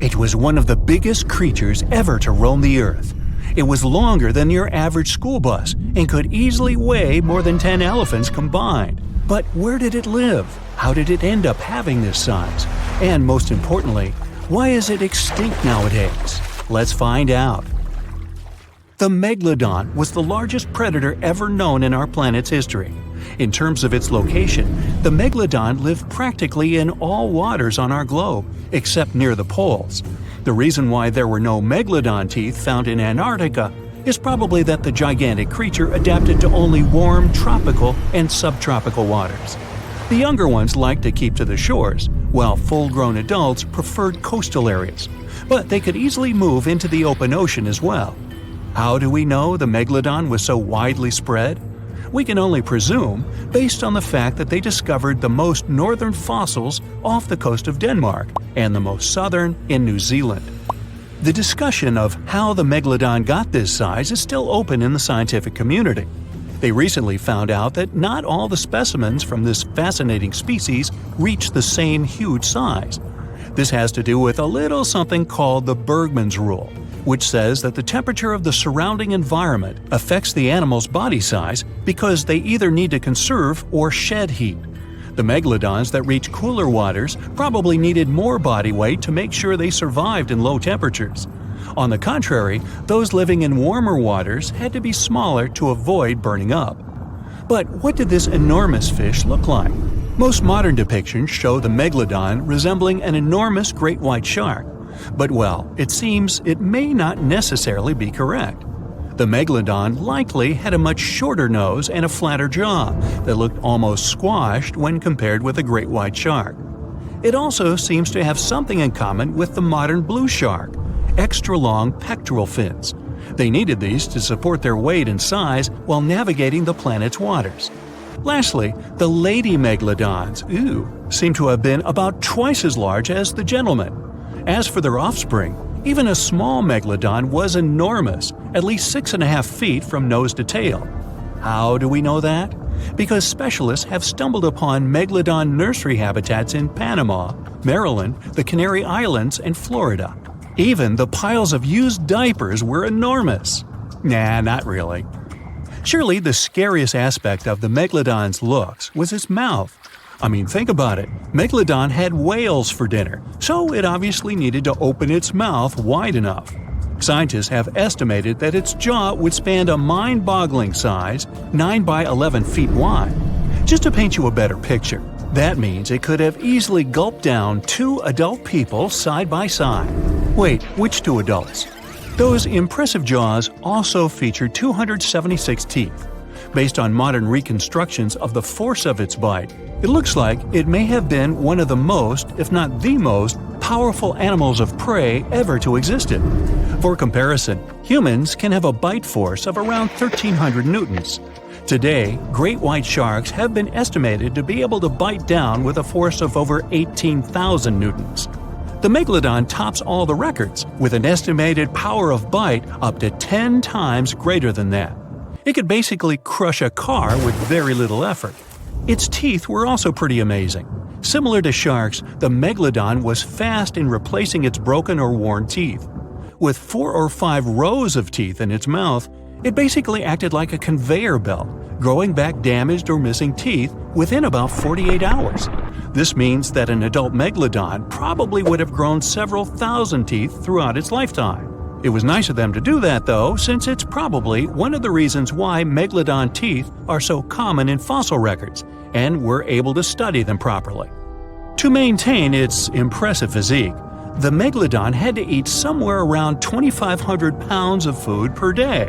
It was one of the biggest creatures ever to roam the Earth. It was longer than your average school bus and could easily weigh more than 10 elephants combined. But where did it live? How did it end up having this size? And most importantly, why is it extinct nowadays? Let's find out. The Megalodon was the largest predator ever known in our planet's history. In terms of its location, the Megalodon lived practically in all waters on our globe, except near the poles. The reason why there were no Megalodon teeth found in Antarctica is probably that the gigantic creature adapted to only warm tropical and subtropical waters. The younger ones liked to keep to the shores, while full-grown adults preferred coastal areas, but they could easily move into the open ocean as well. How do we know the Megalodon was so widely spread? We can only presume, based on the fact that they discovered the most northern fossils off the coast of Denmark and the most southern in New Zealand. The discussion of how the Megalodon got this size is still open in the scientific community. They recently found out that not all the specimens from this fascinating species reach the same huge size. This has to do with a little something called the Bergmann's Rule, which says that the temperature of the surrounding environment affects the animal's body size because they either need to conserve or shed heat. The megalodons that reach cooler waters probably needed more body weight to make sure they survived in low temperatures. On the contrary, those living in warmer waters had to be smaller to avoid burning up. But what did this enormous fish look like? Most modern depictions show the megalodon resembling an enormous great white shark. But well, it seems it may not necessarily be correct. The megalodon likely had a much shorter nose and a flatter jaw that looked almost squashed when compared with a great white shark. It also seems to have something in common with the modern blue shark: extra-long pectoral fins. They needed these to support their weight and size while navigating the planet's waters. Lastly, the lady megalodons, seem to have been about twice as large as the gentlemen. As for their offspring, even a small megalodon was enormous, at least 6.5 feet from nose to tail. How do we know that? Because specialists have stumbled upon megalodon nursery habitats in Panama, Maryland, the Canary Islands, and Florida. Even the piles of used diapers were enormous. Nah, not really. Surely the scariest aspect of the megalodon's looks was its mouth. I mean, think about it. Megalodon had whales for dinner, so it obviously needed to open its mouth wide enough. Scientists have estimated that its jaw would span a mind-boggling size, 9 by 11 feet wide. Just to paint you a better picture, that means it could have easily gulped down 2 adult people side by side. Wait, which 2 adults? Those impressive jaws also feature 276 teeth. Based on modern reconstructions of the force of its bite, it looks like it may have been one of the most, if not the most, powerful animals of prey ever to exist. For comparison, humans can have a bite force of around 1,300 newtons. Today, great white sharks have been estimated to be able to bite down with a force of over 18,000 newtons. The megalodon tops all the records, with an estimated power of bite up to 10 times greater than that. It could basically crush a car with very little effort. Its teeth were also pretty amazing. Similar to sharks, the megalodon was fast in replacing its broken or worn teeth. With 4 or 5 rows of teeth in its mouth, it basically acted like a conveyor belt, growing back damaged or missing teeth within about 48 hours. This means that an adult megalodon probably would have grown several thousand teeth throughout its lifetime. It was nice of them to do that, though, since it's probably one of the reasons why megalodon teeth are so common in fossil records, and we're able to study them properly. To maintain its impressive physique, the megalodon had to eat somewhere around 2,500 pounds of food per day.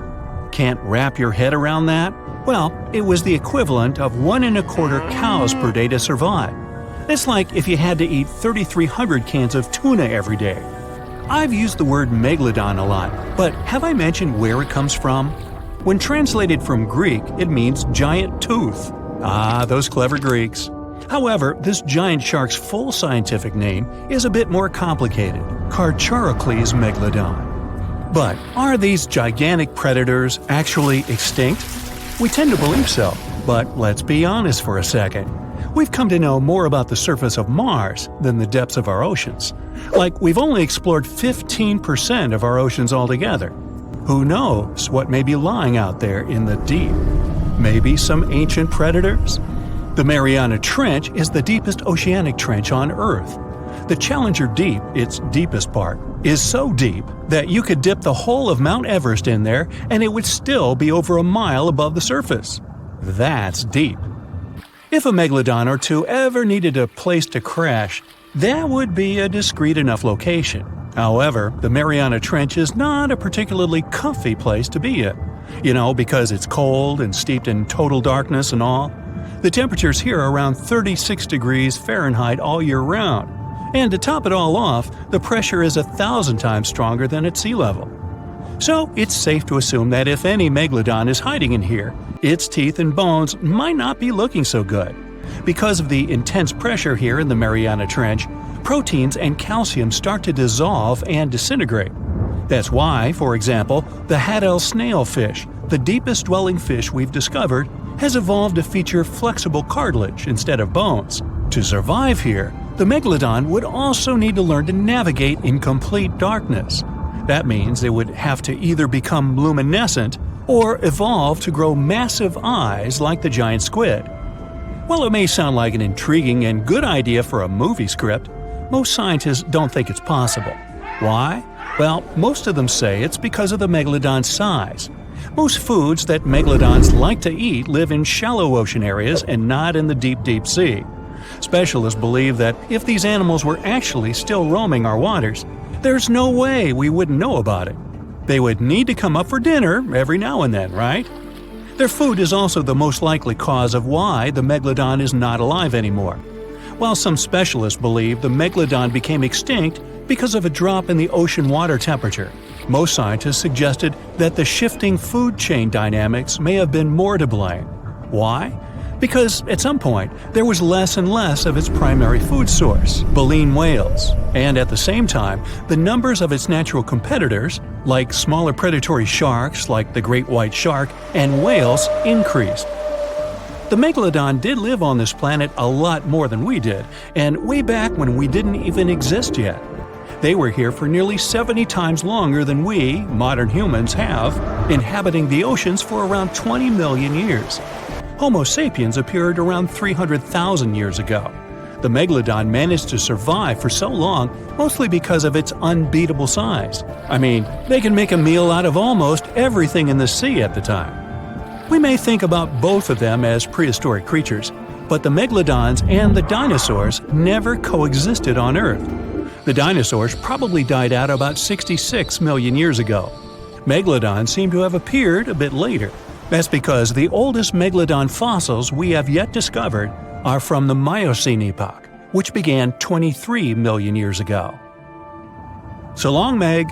Can't wrap your head around that? Well, it was the equivalent of 1.25 cows per day to survive. It's like if you had to eat 3,300 cans of tuna every day. I've used the word megalodon a lot, but have I mentioned where it comes from? When translated from Greek, it means giant tooth. Ah, those clever Greeks. However, this giant shark's full scientific name is a bit more complicated: Carcharocles megalodon. But are these gigantic predators actually extinct? We tend to believe so, but let's be honest for a second. We've come to know more about the surface of Mars than the depths of our oceans. Like, we've only explored 15% of our oceans altogether. Who knows what may be lying out there in the deep? Maybe some ancient predators? The Mariana Trench is the deepest oceanic trench on Earth. The Challenger Deep, its deepest part, is so deep that you could dip the whole of Mount Everest in there and it would still be over a mile above the surface. That's deep. If a megalodon or two ever needed a place to crash, that would be a discreet enough location. However, the Mariana Trench is not a particularly comfy place to be in. Because it's cold and steeped in total darkness and all. The temperatures here are around 36 degrees Fahrenheit all year round. And to top it all off, the pressure is 1,000 times stronger than at sea level. So it's safe to assume that if any megalodon is hiding in here, its teeth and bones might not be looking so good. Because of the intense pressure here in the Mariana Trench, proteins and calcium start to dissolve and disintegrate. That's why, for example, the Haddell snailfish, the deepest dwelling fish we've discovered, has evolved to feature flexible cartilage instead of bones. To survive here, the megalodon would also need to learn to navigate in complete darkness. That means it would have to either become luminescent or evolve to grow massive eyes like the giant squid. While it may sound like an intriguing and good idea for a movie script, most scientists don't think it's possible. Why? Well, most of them say it's because of the megalodon's size. Most foods that megalodons like to eat live in shallow ocean areas and not in the deep, deep sea. Specialists believe that if these animals were actually still roaming our waters, there's no way we wouldn't know about it. They would need to come up for dinner every now and then, right? Their food is also the most likely cause of why the megalodon is not alive anymore. While some specialists believe the megalodon became extinct because of a drop in the ocean water temperature, most scientists suggested that the shifting food chain dynamics may have been more to blame. Why? Because at some point, there was less and less of its primary food source, baleen whales, and at the same time, the numbers of its natural competitors, like smaller predatory sharks like the great white shark and whales, increased. The megalodon did live on this planet a lot more than we did, and way back when we didn't even exist yet. They were here for nearly 70 times longer than we, modern humans, have, inhabiting the oceans for around 20 million years. Homo sapiens appeared around 300,000 years ago. The megalodon managed to survive for so long mostly because of its unbeatable size. I mean, they can make a meal out of almost everything in the sea at the time. We may think about both of them as prehistoric creatures, but the megalodons and the dinosaurs never coexisted on Earth. The dinosaurs probably died out about 66 million years ago. Megalodons seem to have appeared a bit later. That's because the oldest megalodon fossils we have yet discovered are from the Miocene epoch, which began 23 million years ago. So long, Meg!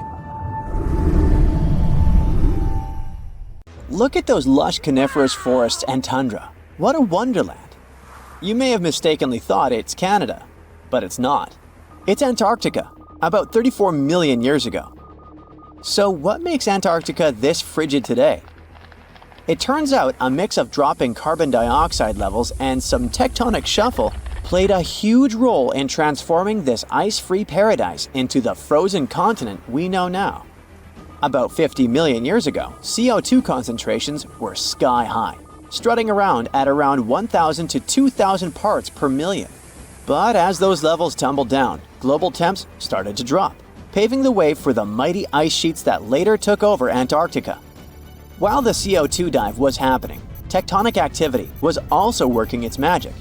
Look at those lush coniferous forests and tundra. What a wonderland! You may have mistakenly thought it's Canada, but it's not. It's Antarctica, about 34 million years ago. So what makes Antarctica this frigid today? It turns out a mix of dropping carbon dioxide levels and some tectonic shuffle played a huge role in transforming this ice-free paradise into the frozen continent we know now. About 50 million years ago, CO2 concentrations were sky-high, strutting around at around 1,000 to 2,000 parts per million. But as those levels tumbled down, global temps started to drop, paving the way for the mighty ice sheets that later took over Antarctica. While the CO2 dive was happening, tectonic activity was also working its magic.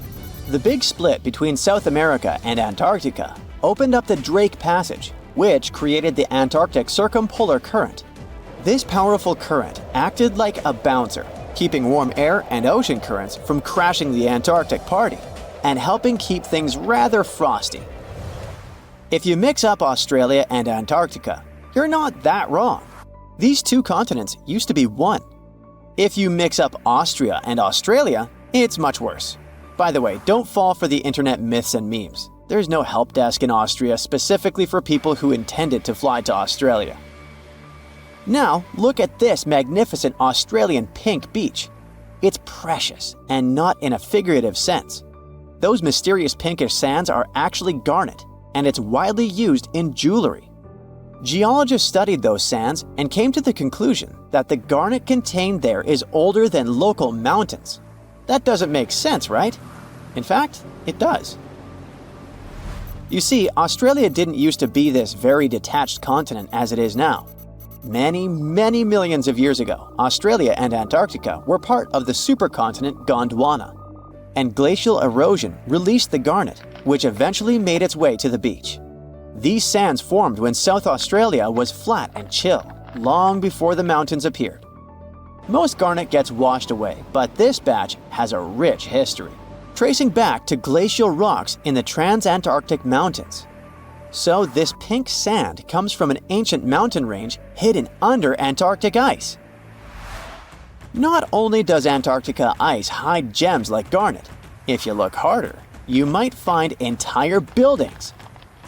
The big split between South America and Antarctica opened up the Drake Passage, which created the Antarctic Circumpolar Current. This powerful current acted like a bouncer, keeping warm air and ocean currents from crashing the Antarctic party, and helping keep things rather frosty. If you mix up Australia and Antarctica, you're not that wrong. These two continents used to be one. If you mix up Austria and Australia, it's much worse. By the way, don't fall for the internet myths and memes. There's no help desk in Austria specifically for people who intended to fly to Australia. Now, look at this magnificent Australian pink beach. It's precious, and not in a figurative sense. Those mysterious pinkish sands are actually garnet, and it's widely used in jewelry. Geologists studied those sands and came to the conclusion that the garnet contained there is older than local mountains. That doesn't make sense, right? In fact, it does. You see, Australia didn't used to be this very detached continent as it is now. Many millions of years ago, Australia and Antarctica were part of the supercontinent Gondwana, and glacial erosion released the garnet, which eventually made its way to the beach. These sands formed when South Australia was flat and chill, long before the mountains appeared. Most garnet gets washed away, but this batch has a rich history, tracing back to glacial rocks in the Transantarctic Mountains. So this pink sand comes from an ancient mountain range hidden under Antarctic ice. Not only does Antarctica ice hide gems like garnet, if you look harder, you might find entire buildings.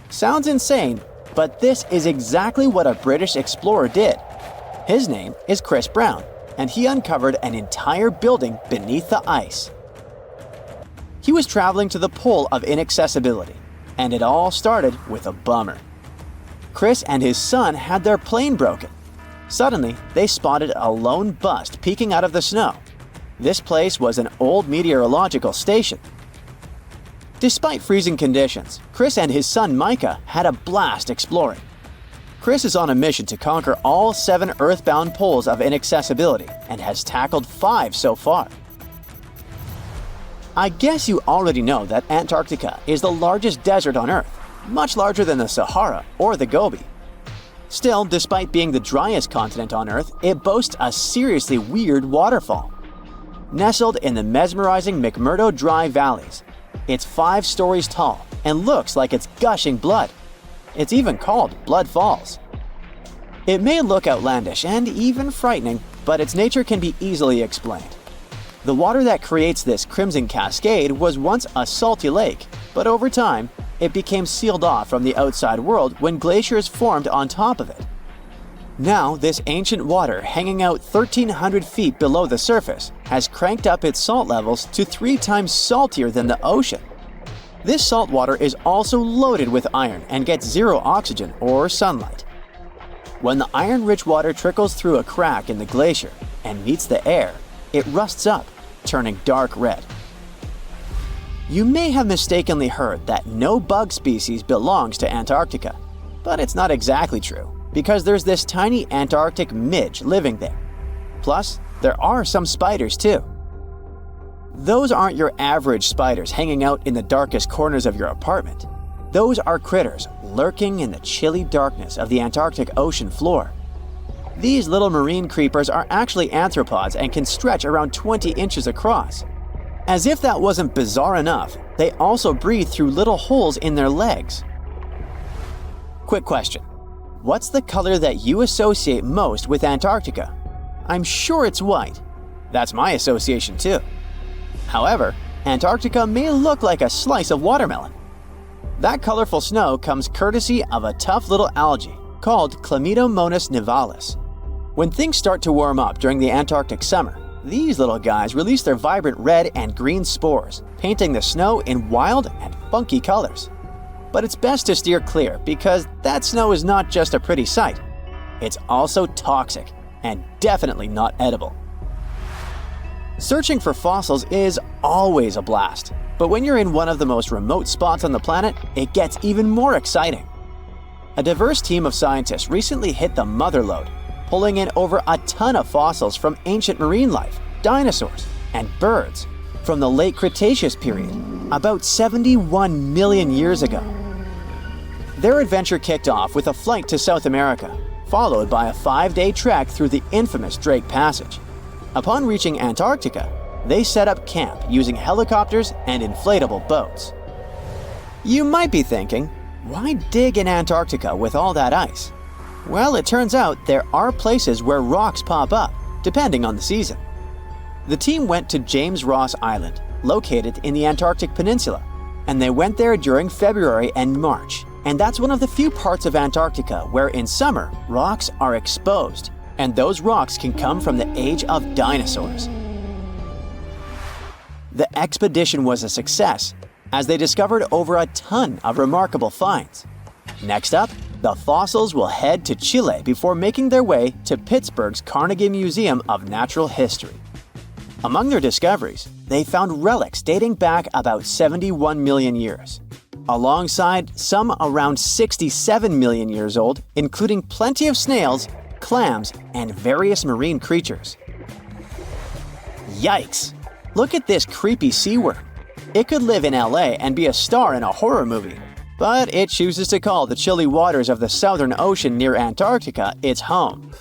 Sounds insane, but this is exactly what a British explorer did. His name is Chris Brown, and he uncovered an entire building beneath the ice. He was traveling to the pole of inaccessibility, and it all started with a bummer. Chris and his son had their plane broken. Suddenly, they spotted a lone bust peeking out of the snow. This place was an old meteorological station. Despite freezing conditions, Chris and his son Micah had a blast exploring. Chris is on a mission to conquer all 7 earthbound poles of inaccessibility and has tackled 5 so far. I guess you already know that Antarctica is the largest desert on Earth, much larger than the Sahara or the Gobi. Still, despite being the driest continent on Earth, it boasts a seriously weird waterfall. Nestled in the mesmerizing McMurdo Dry Valleys, it's 5 stories tall and looks like it's gushing blood. It's even called Blood Falls. It may look outlandish and even frightening, but its nature can be easily explained. The water that creates this crimson cascade was once a salty lake, but over time, it became sealed off from the outside world when glaciers formed on top of it. Now, this ancient water hanging out 1,300 feet below the surface has cranked up its salt levels to 3 times saltier than the ocean. This salt water is also loaded with iron and gets 0 oxygen or sunlight. When the iron-rich water trickles through a crack in the glacier and meets the air, it rusts up, turning dark red. You may have mistakenly heard that no bug species belongs to Antarctica, but it's not exactly true, because there's this tiny Antarctic midge living there. Plus, there are some spiders too. Those aren't your average spiders hanging out in the darkest corners of your apartment. Those are critters lurking in the chilly darkness of the Antarctic ocean floor. These little marine creepers are actually arthropods and can stretch around 20 inches across. As if that wasn't bizarre enough, they also breathe through little holes in their legs. Quick question. What's the color that you associate most with Antarctica? I'm sure it's white. That's my association too. However, Antarctica may look like a slice of watermelon. That colorful snow comes courtesy of a tough little algae called Chlamydomonas nivalis. When things start to warm up during the Antarctic summer, these little guys release their vibrant red and green spores, painting the snow in wild and funky colors. But it's best to steer clear because that snow is not just a pretty sight. It's also toxic and definitely not edible. Searching for fossils is always a blast, but when you're in one of the most remote spots on the planet, it gets even more exciting. A diverse team of scientists recently hit the mother lode, pulling in over a ton of fossils from ancient marine life, dinosaurs, and birds from the late Cretaceous period, about 71 million years ago. Their adventure kicked off with a flight to South America, followed by a 5-day trek through the infamous Drake Passage. Upon reaching Antarctica, they set up camp using helicopters and inflatable boats. You might be thinking, why dig in Antarctica with all that ice? Well, it turns out there are places where rocks pop up, depending on the season. The team went to James Ross Island, located in the Antarctic Peninsula, and they went there during February and March. And that's one of the few parts of Antarctica where in summer, rocks are exposed, and those rocks can come from the age of dinosaurs. The expedition was a success, as they discovered over a ton of remarkable finds. Next up, the fossils will head to Chile before making their way to Pittsburgh's Carnegie Museum of Natural History. Among their discoveries, they found relics dating back about 71 million years, alongside some around 67 million years old, including plenty of snails, clams, and various marine creatures. Yikes! Look at this creepy sea worm. It could live in LA and be a star in a horror movie, but it chooses to call the chilly waters of the Southern Ocean near Antarctica its home.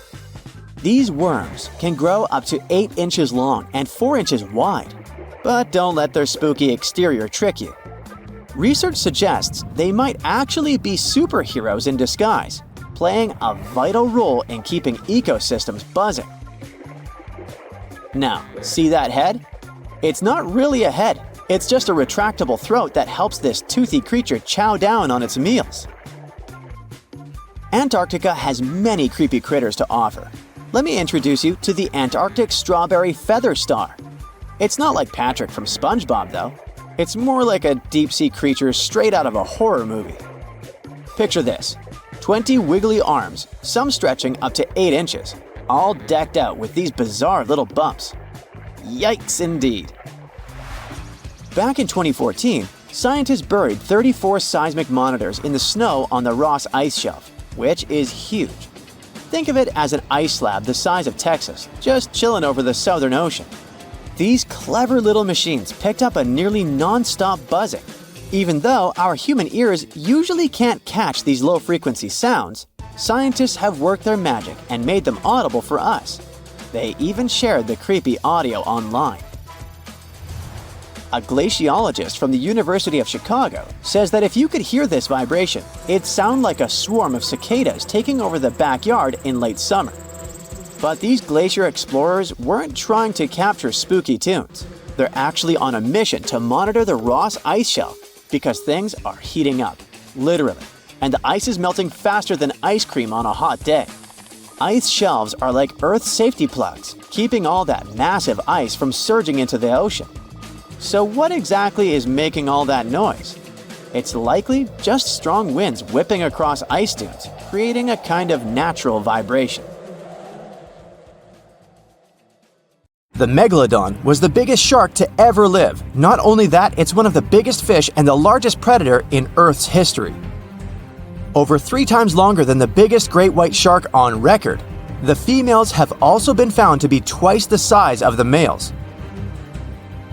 These worms can grow up to 8 inches long and 4 inches wide, but don't let their spooky exterior trick you. Research suggests they might actually be superheroes in disguise, playing a vital role in keeping ecosystems buzzing. Now, see that head? It's not really a head, it's just a retractable throat that helps this toothy creature chow down on its meals. Antarctica has many creepy critters to offer. Let me introduce you to the Antarctic strawberry feather star. It's not like Patrick from SpongeBob though. It's more like a deep-sea creature straight out of a horror movie. Picture this: 20 wiggly arms, some stretching up to 8 inches, all decked out with these bizarre little bumps. Yikes indeed. Back in 2014, scientists buried 34 seismic monitors in the snow on the Ross Ice Shelf, which is huge. Think of it as an ice slab the size of Texas, just chilling over the Southern Ocean. These clever little machines picked up a nearly non-stop buzzing. Even though our human ears usually can't catch these low-frequency sounds, scientists have worked their magic and made them audible for us. They even shared the creepy audio online. A glaciologist from the University of Chicago says that if you could hear this vibration, it'd sound like a swarm of cicadas taking over the backyard in late summer. But these glacier explorers weren't trying to capture spooky tunes. They're actually on a mission to monitor the Ross Ice Shelf because things are heating up, literally, and the ice is melting faster than ice cream on a hot day. Ice shelves are like Earth's safety plugs, keeping all that massive ice from surging into the ocean. So what exactly is making all that noise? It's likely just strong winds whipping across ice dunes, creating a kind of natural vibration. The Megalodon was the biggest shark to ever live. Not only that, it's one of the biggest fish and the largest predator in Earth's history. Over 3 times longer than the biggest great white shark on record, the females have also been found to be twice the size of the males.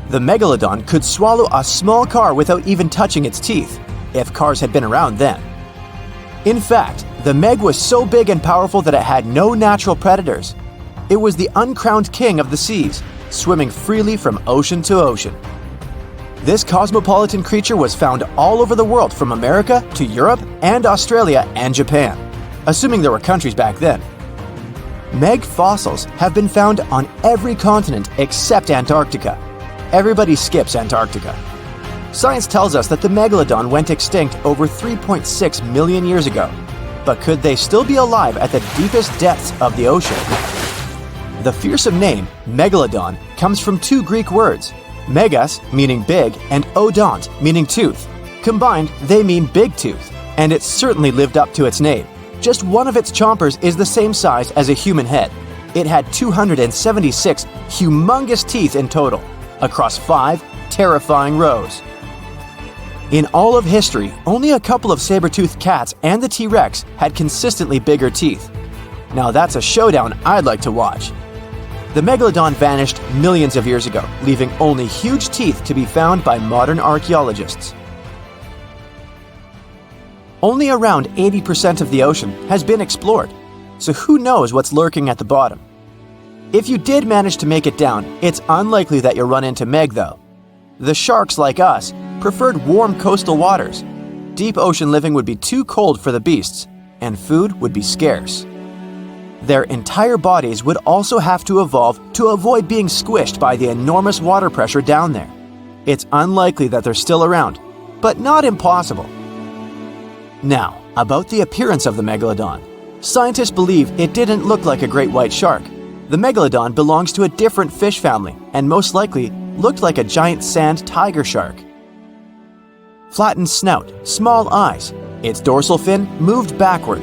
The Megalodon could swallow a small car without even touching its teeth, if cars had been around then. In fact, the Meg was so big and powerful that it had no natural predators. It was the uncrowned king of the seas, swimming freely from ocean to ocean. This cosmopolitan creature was found all over the world, from America to Europe and Australia and Japan, assuming there were countries back then. Meg fossils have been found on every continent except Antarctica. Everybody skips Antarctica. Science tells us that the Megalodon went extinct over 3.6 million years ago, but could they still be alive at the deepest depths of the ocean? The fearsome name, Megalodon, comes from 2 Greek words, megas, meaning big, and odont, meaning tooth. Combined, they mean big tooth, and it certainly lived up to its name. Just one of its chompers is the same size as a human head. It had 276 humongous teeth in total, across 5 terrifying rows. In all of history, only a couple of saber-toothed cats and the T-Rex had consistently bigger teeth. Now that's a showdown I'd like to watch. The Megalodon vanished millions of years ago, leaving only huge teeth to be found by modern archaeologists. Only around 80% of the ocean has been explored, so who knows what's lurking at the bottom. If you did manage to make it down, it's unlikely that you'll run into Meg though. The sharks, like us, preferred warm coastal waters. Deep ocean living would be too cold for the beasts, and food would be scarce. Their entire bodies would also have to evolve to avoid being squished by the enormous water pressure down there. It's unlikely that they're still around, but not impossible. Now, about the appearance of the Megalodon. Scientists believe it didn't look like a great white shark. The Megalodon belongs to a different fish family and most likely looked like a giant sand tiger shark. flattened snout, small eyes. Its dorsal fin moved backward.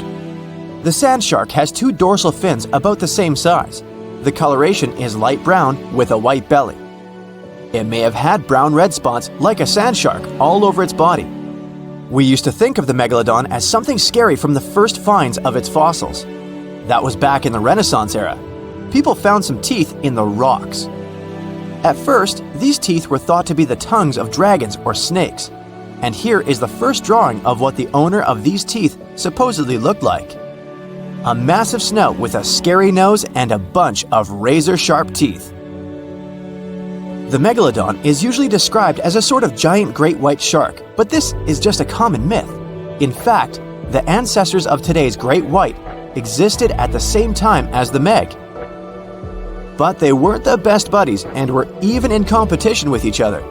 The sand shark has 2 dorsal fins about the same size. The coloration is light brown with a white belly. It may have had brown-red spots like a sand shark all over its body. We used to think of the megalodon as something scary from the first finds of its fossils. That was back in the Renaissance era. People found some teeth in the rocks. At first, these teeth were thought to be the tongues of dragons or snakes. And here is the first drawing of what the owner of these teeth supposedly looked like. A massive snout with a scary nose and a bunch of razor-sharp teeth. The megalodon is usually described as a sort of giant great white shark, but this is just a common myth. In fact, the ancestors of today's great white existed at the same time as the Meg. But they weren't the best buddies and were even in competition with each other.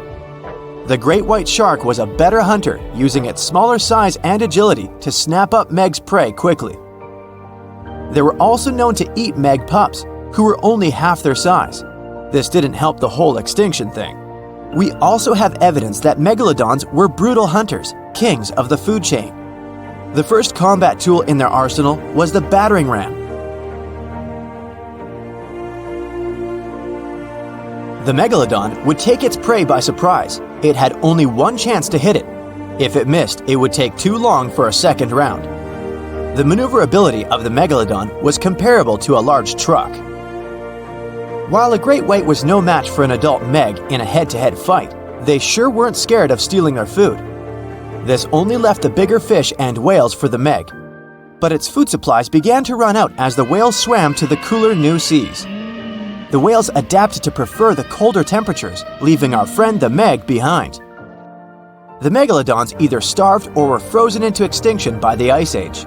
The great white shark was a better hunter, using its smaller size and agility to snap up Meg's prey quickly. They were also known to eat Meg pups, who were only half their size. This didn't help the whole extinction thing. We also have evidence that megalodons were brutal hunters, kings of the food chain. The first combat tool in their arsenal was the battering ram. The megalodon would take its prey by surprise. It had only one chance to hit it. If it missed, it would take too long for a second round. The maneuverability of the megalodon was comparable to a large truck. While a great white was no match for an adult Meg in a head-to-head fight, they sure weren't scared of stealing their food. This only left the bigger fish and whales for the Meg. But its food supplies began to run out as the whales swam to the cooler new seas. The whales adapted to prefer the colder temperatures, leaving our friend the Meg behind. The megalodons either starved or were frozen into extinction by the Ice Age.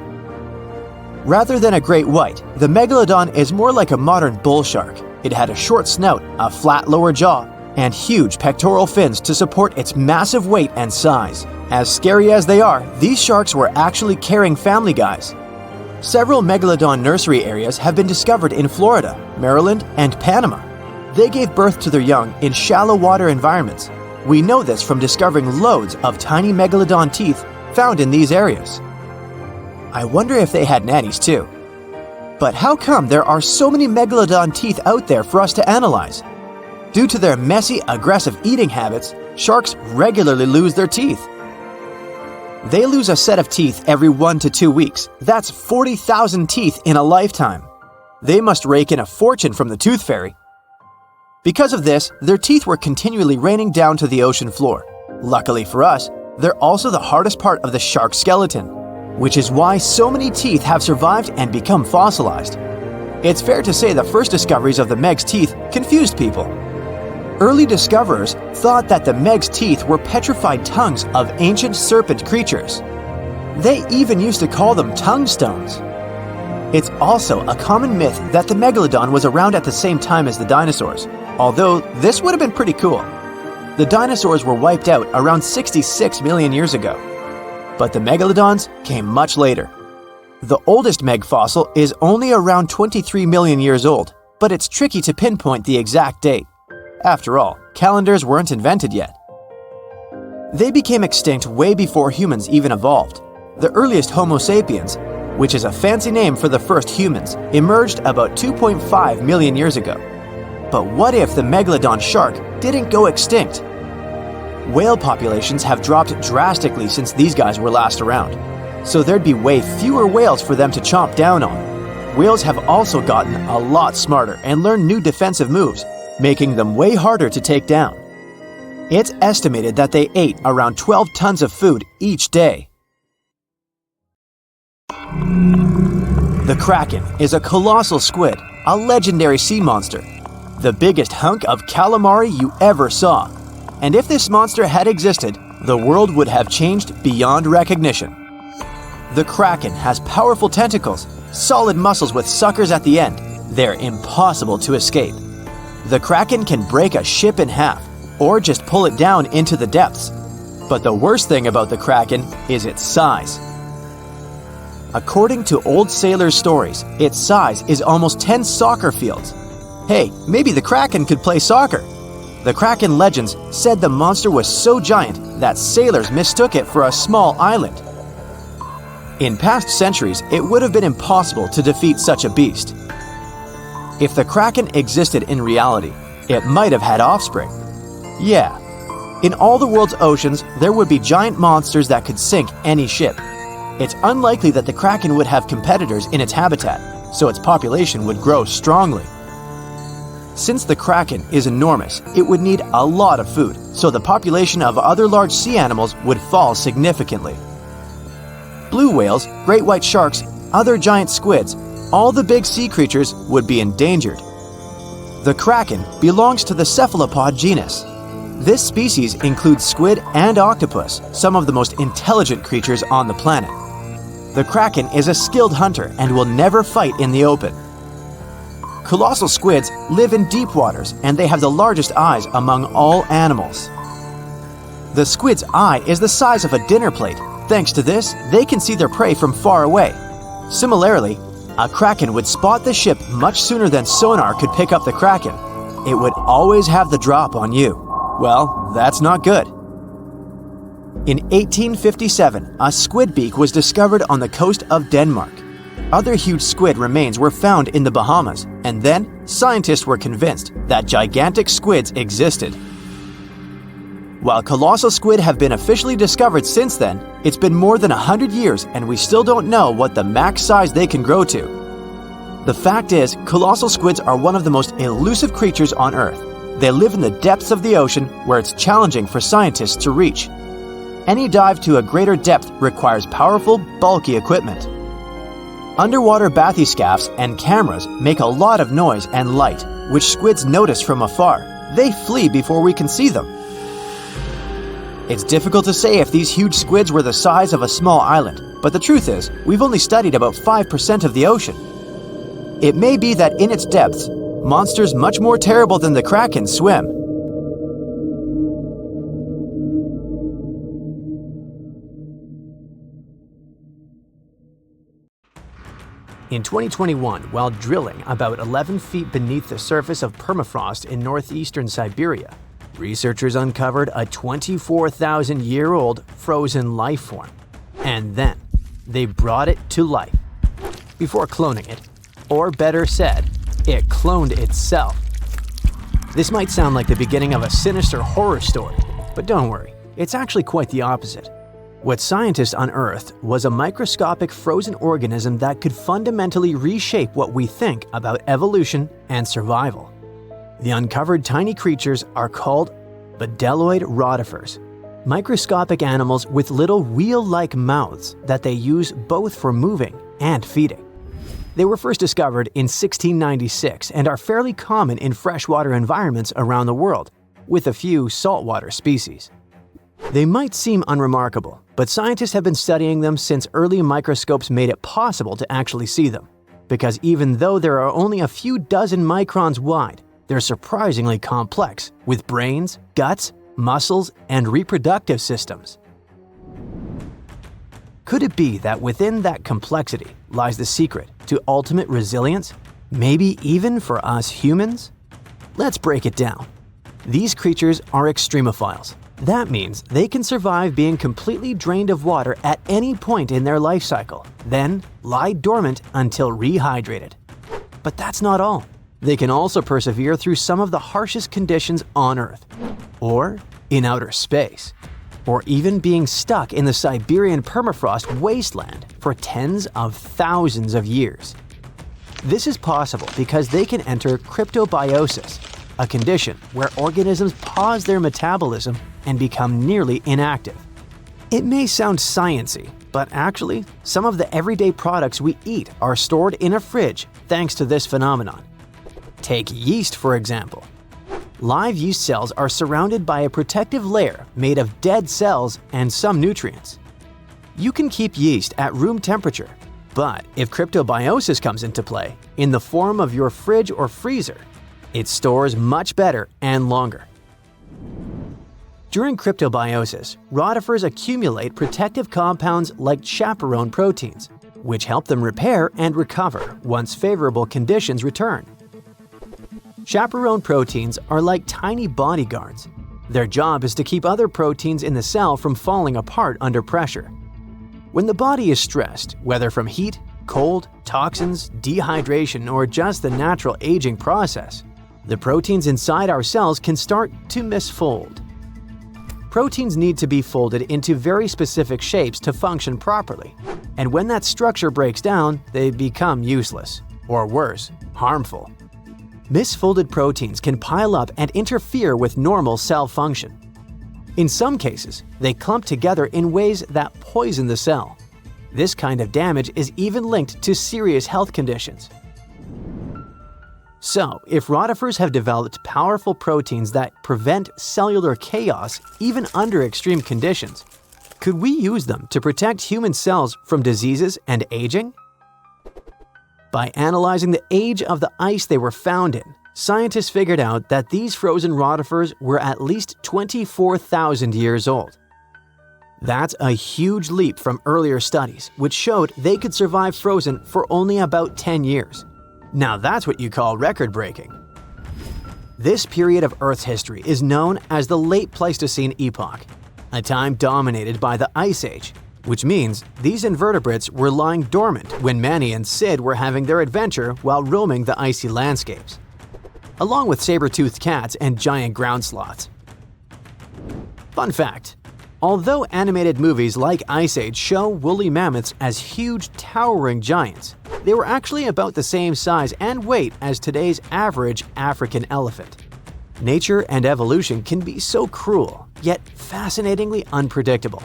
Rather than a great white, the megalodon is more like a modern bull shark. It had a short snout, a flat lower jaw, and huge pectoral fins to support its massive weight and size. As scary as they are, these sharks were actually caring family guys. Several megalodon nursery areas have been discovered in Florida, Maryland, and Panama. They gave birth to their young in shallow water environments. We know this from discovering loads of tiny megalodon teeth found in these areas. I wonder if they had nannies too. But how come there are so many megalodon teeth out there for us to analyze? Due to their messy, aggressive eating habits, sharks regularly lose their teeth. They lose a set of teeth every 1 to 2 weeks. That's 40,000 teeth in a lifetime. They must rake in a fortune from the tooth fairy. Because of this, their teeth were continually raining down to the ocean floor. Luckily for us, they're also the hardest part of the shark skeleton, which is why so many teeth have survived and become fossilized. It's fair to say the first discoveries of the Meg's teeth confused people. Early discoverers thought that the Meg's teeth were petrified tongues of ancient serpent creatures. They even used to call them tongue stones. It's also a common myth that the megalodon was around at the same time as the dinosaurs, although this would have been pretty cool. The dinosaurs were wiped out around 66 million years ago, but the megalodons came much later. The oldest Meg fossil is only around 23 million years old, but it's tricky to pinpoint the exact date. After all, calendars weren't invented yet. They became extinct way before humans even evolved. The earliest Homo sapiens, which is a fancy name for the first humans, emerged about 2.5 million years ago. But what if the megalodon shark didn't go extinct? Whale populations have dropped drastically since these guys were last around, so there'd be way fewer whales for them to chomp down on. Whales have also gotten a lot smarter and learned new defensive moves, making them way harder to take down. It's estimated that they ate around 12 tons of food each day. The Kraken is a colossal squid, a legendary sea monster, the biggest hunk of calamari you ever saw. And if this monster had existed, the world would have changed beyond recognition. The Kraken has powerful tentacles, solid muscles with suckers at the end. They're impossible to escape. The Kraken can break a ship in half, or just pull it down into the depths. But the worst thing about the Kraken is its size. According to old sailors' stories, its size is almost 10 soccer fields. Hey, maybe the Kraken could play soccer. The Kraken legends said the monster was so giant that sailors mistook it for a small island. In past centuries, it would have been impossible to defeat such a beast. If the Kraken existed in reality, it might have had offspring. Yeah. In all the world's oceans, there would be giant monsters that could sink any ship. It's unlikely that the Kraken would have competitors in its habitat, so its population would grow strongly. Since the Kraken is enormous, it would need a lot of food, so the population of other large sea animals would fall significantly. Blue whales, great white sharks, other giant squids, all the big sea creatures would be endangered. The Kraken belongs to the cephalopod genus. This species includes squid and octopus, some of the most intelligent creatures on the planet. The Kraken is a skilled hunter and will never fight in the open. Colossal squids live in deep waters, and they have the largest eyes among all animals. The squid's eye is the size of a dinner plate. Thanks to this, they can see their prey from far away. Similarly, a Kraken would spot the ship much sooner than sonar could pick up the Kraken. It would always have the drop on you. Well, that's not good. In 1857, a squid beak was discovered on the coast of Denmark. Other huge squid remains were found in the Bahamas, and then scientists were convinced that gigantic squids existed. While colossal squid have been officially discovered since then, it's been more than 100 years and we still don't know what the max size they can grow to. The fact is, colossal squids are one of the most elusive creatures on Earth. They live in the depths of the ocean where it's challenging for scientists to reach. Any dive to a greater depth requires powerful, bulky equipment. Underwater bathyscaphs and cameras make a lot of noise and light, which squids notice from afar. They flee before we can see them. It's difficult to say if these huge squids were the size of a small island, but the truth is, we've only studied about 5% of the ocean. It may be that in its depths, monsters much more terrible than the Kraken swim. In 2021, while drilling about 11 feet beneath the surface of permafrost in northeastern Siberia, researchers uncovered a 24,000-year-old frozen life form. And then, they brought it to life. Before cloning it, or better said, it cloned itself. This might sound like the beginning of a sinister horror story, but don't worry, it's actually quite the opposite. What scientists unearthed was a microscopic frozen organism that could fundamentally reshape what we think about evolution and survival. The uncovered tiny creatures are called bedelloid rotifers, microscopic animals with little wheel-like mouths that they use both for moving and feeding. They were first discovered in 1696 and are fairly common in freshwater environments around the world, with a few saltwater species. They might seem unremarkable, but scientists have been studying them since early microscopes made it possible to actually see them. Because even though there are only a few dozen microns wide, they're surprisingly complex, with brains, guts, muscles, and reproductive systems. Could it be that within that complexity lies the secret to ultimate resilience, maybe even for us humans? Let's break it down. These creatures are extremophiles. That means they can survive being completely drained of water at any point in their life cycle, then lie dormant until rehydrated. But that's not all. They can also persevere through some of the harshest conditions on Earth, or in outer space, or even being stuck in the Siberian permafrost wasteland for tens of thousands of years. This is possible because they can enter cryptobiosis, a condition where organisms pause their metabolism and become nearly inactive. It may sound sciencey, but actually, some of the everyday products we eat are stored in a fridge thanks to this phenomenon. Take yeast, for example. Live yeast cells are surrounded by a protective layer made of dead cells and some nutrients. You can keep yeast at room temperature, but if cryptobiosis comes into play, in the form of your fridge or freezer, it stores much better and longer. During cryptobiosis, rotifers accumulate protective compounds like chaperone proteins, which help them repair and recover once favorable conditions return. Chaperone proteins are like tiny bodyguards. Their job is to keep other proteins in the cell from falling apart under pressure. When the body is stressed, whether from heat, cold, toxins, dehydration, or just the natural aging process, the proteins inside our cells can start to misfold. Proteins need to be folded into very specific shapes to function properly, and when that structure breaks down, they become useless, or worse, harmful. Misfolded proteins can pile up and interfere with normal cell function. In some cases, they clump together in ways that poison the cell. This kind of damage is even linked to serious health conditions. So, if rotifers have developed powerful proteins that prevent cellular chaos even under extreme conditions, could we use them to protect human cells from diseases and aging? By analyzing the age of the ice they were found in, scientists figured out that these frozen rotifers were at least 24,000 years old. That's a huge leap from earlier studies, which showed they could survive frozen for only about 10 years. Now that's what you call record-breaking. This period of Earth's history is known as the Late Pleistocene Epoch, a time dominated by the Ice Age, which means these invertebrates were lying dormant when Manny and Sid were having their adventure while roaming the icy landscapes, along with saber-toothed cats and giant ground sloths. Fun fact: although animated movies like Ice Age show woolly mammoths as huge, towering giants, they were actually about the same size and weight as today's average African elephant. Nature and evolution can be so cruel, yet fascinatingly unpredictable.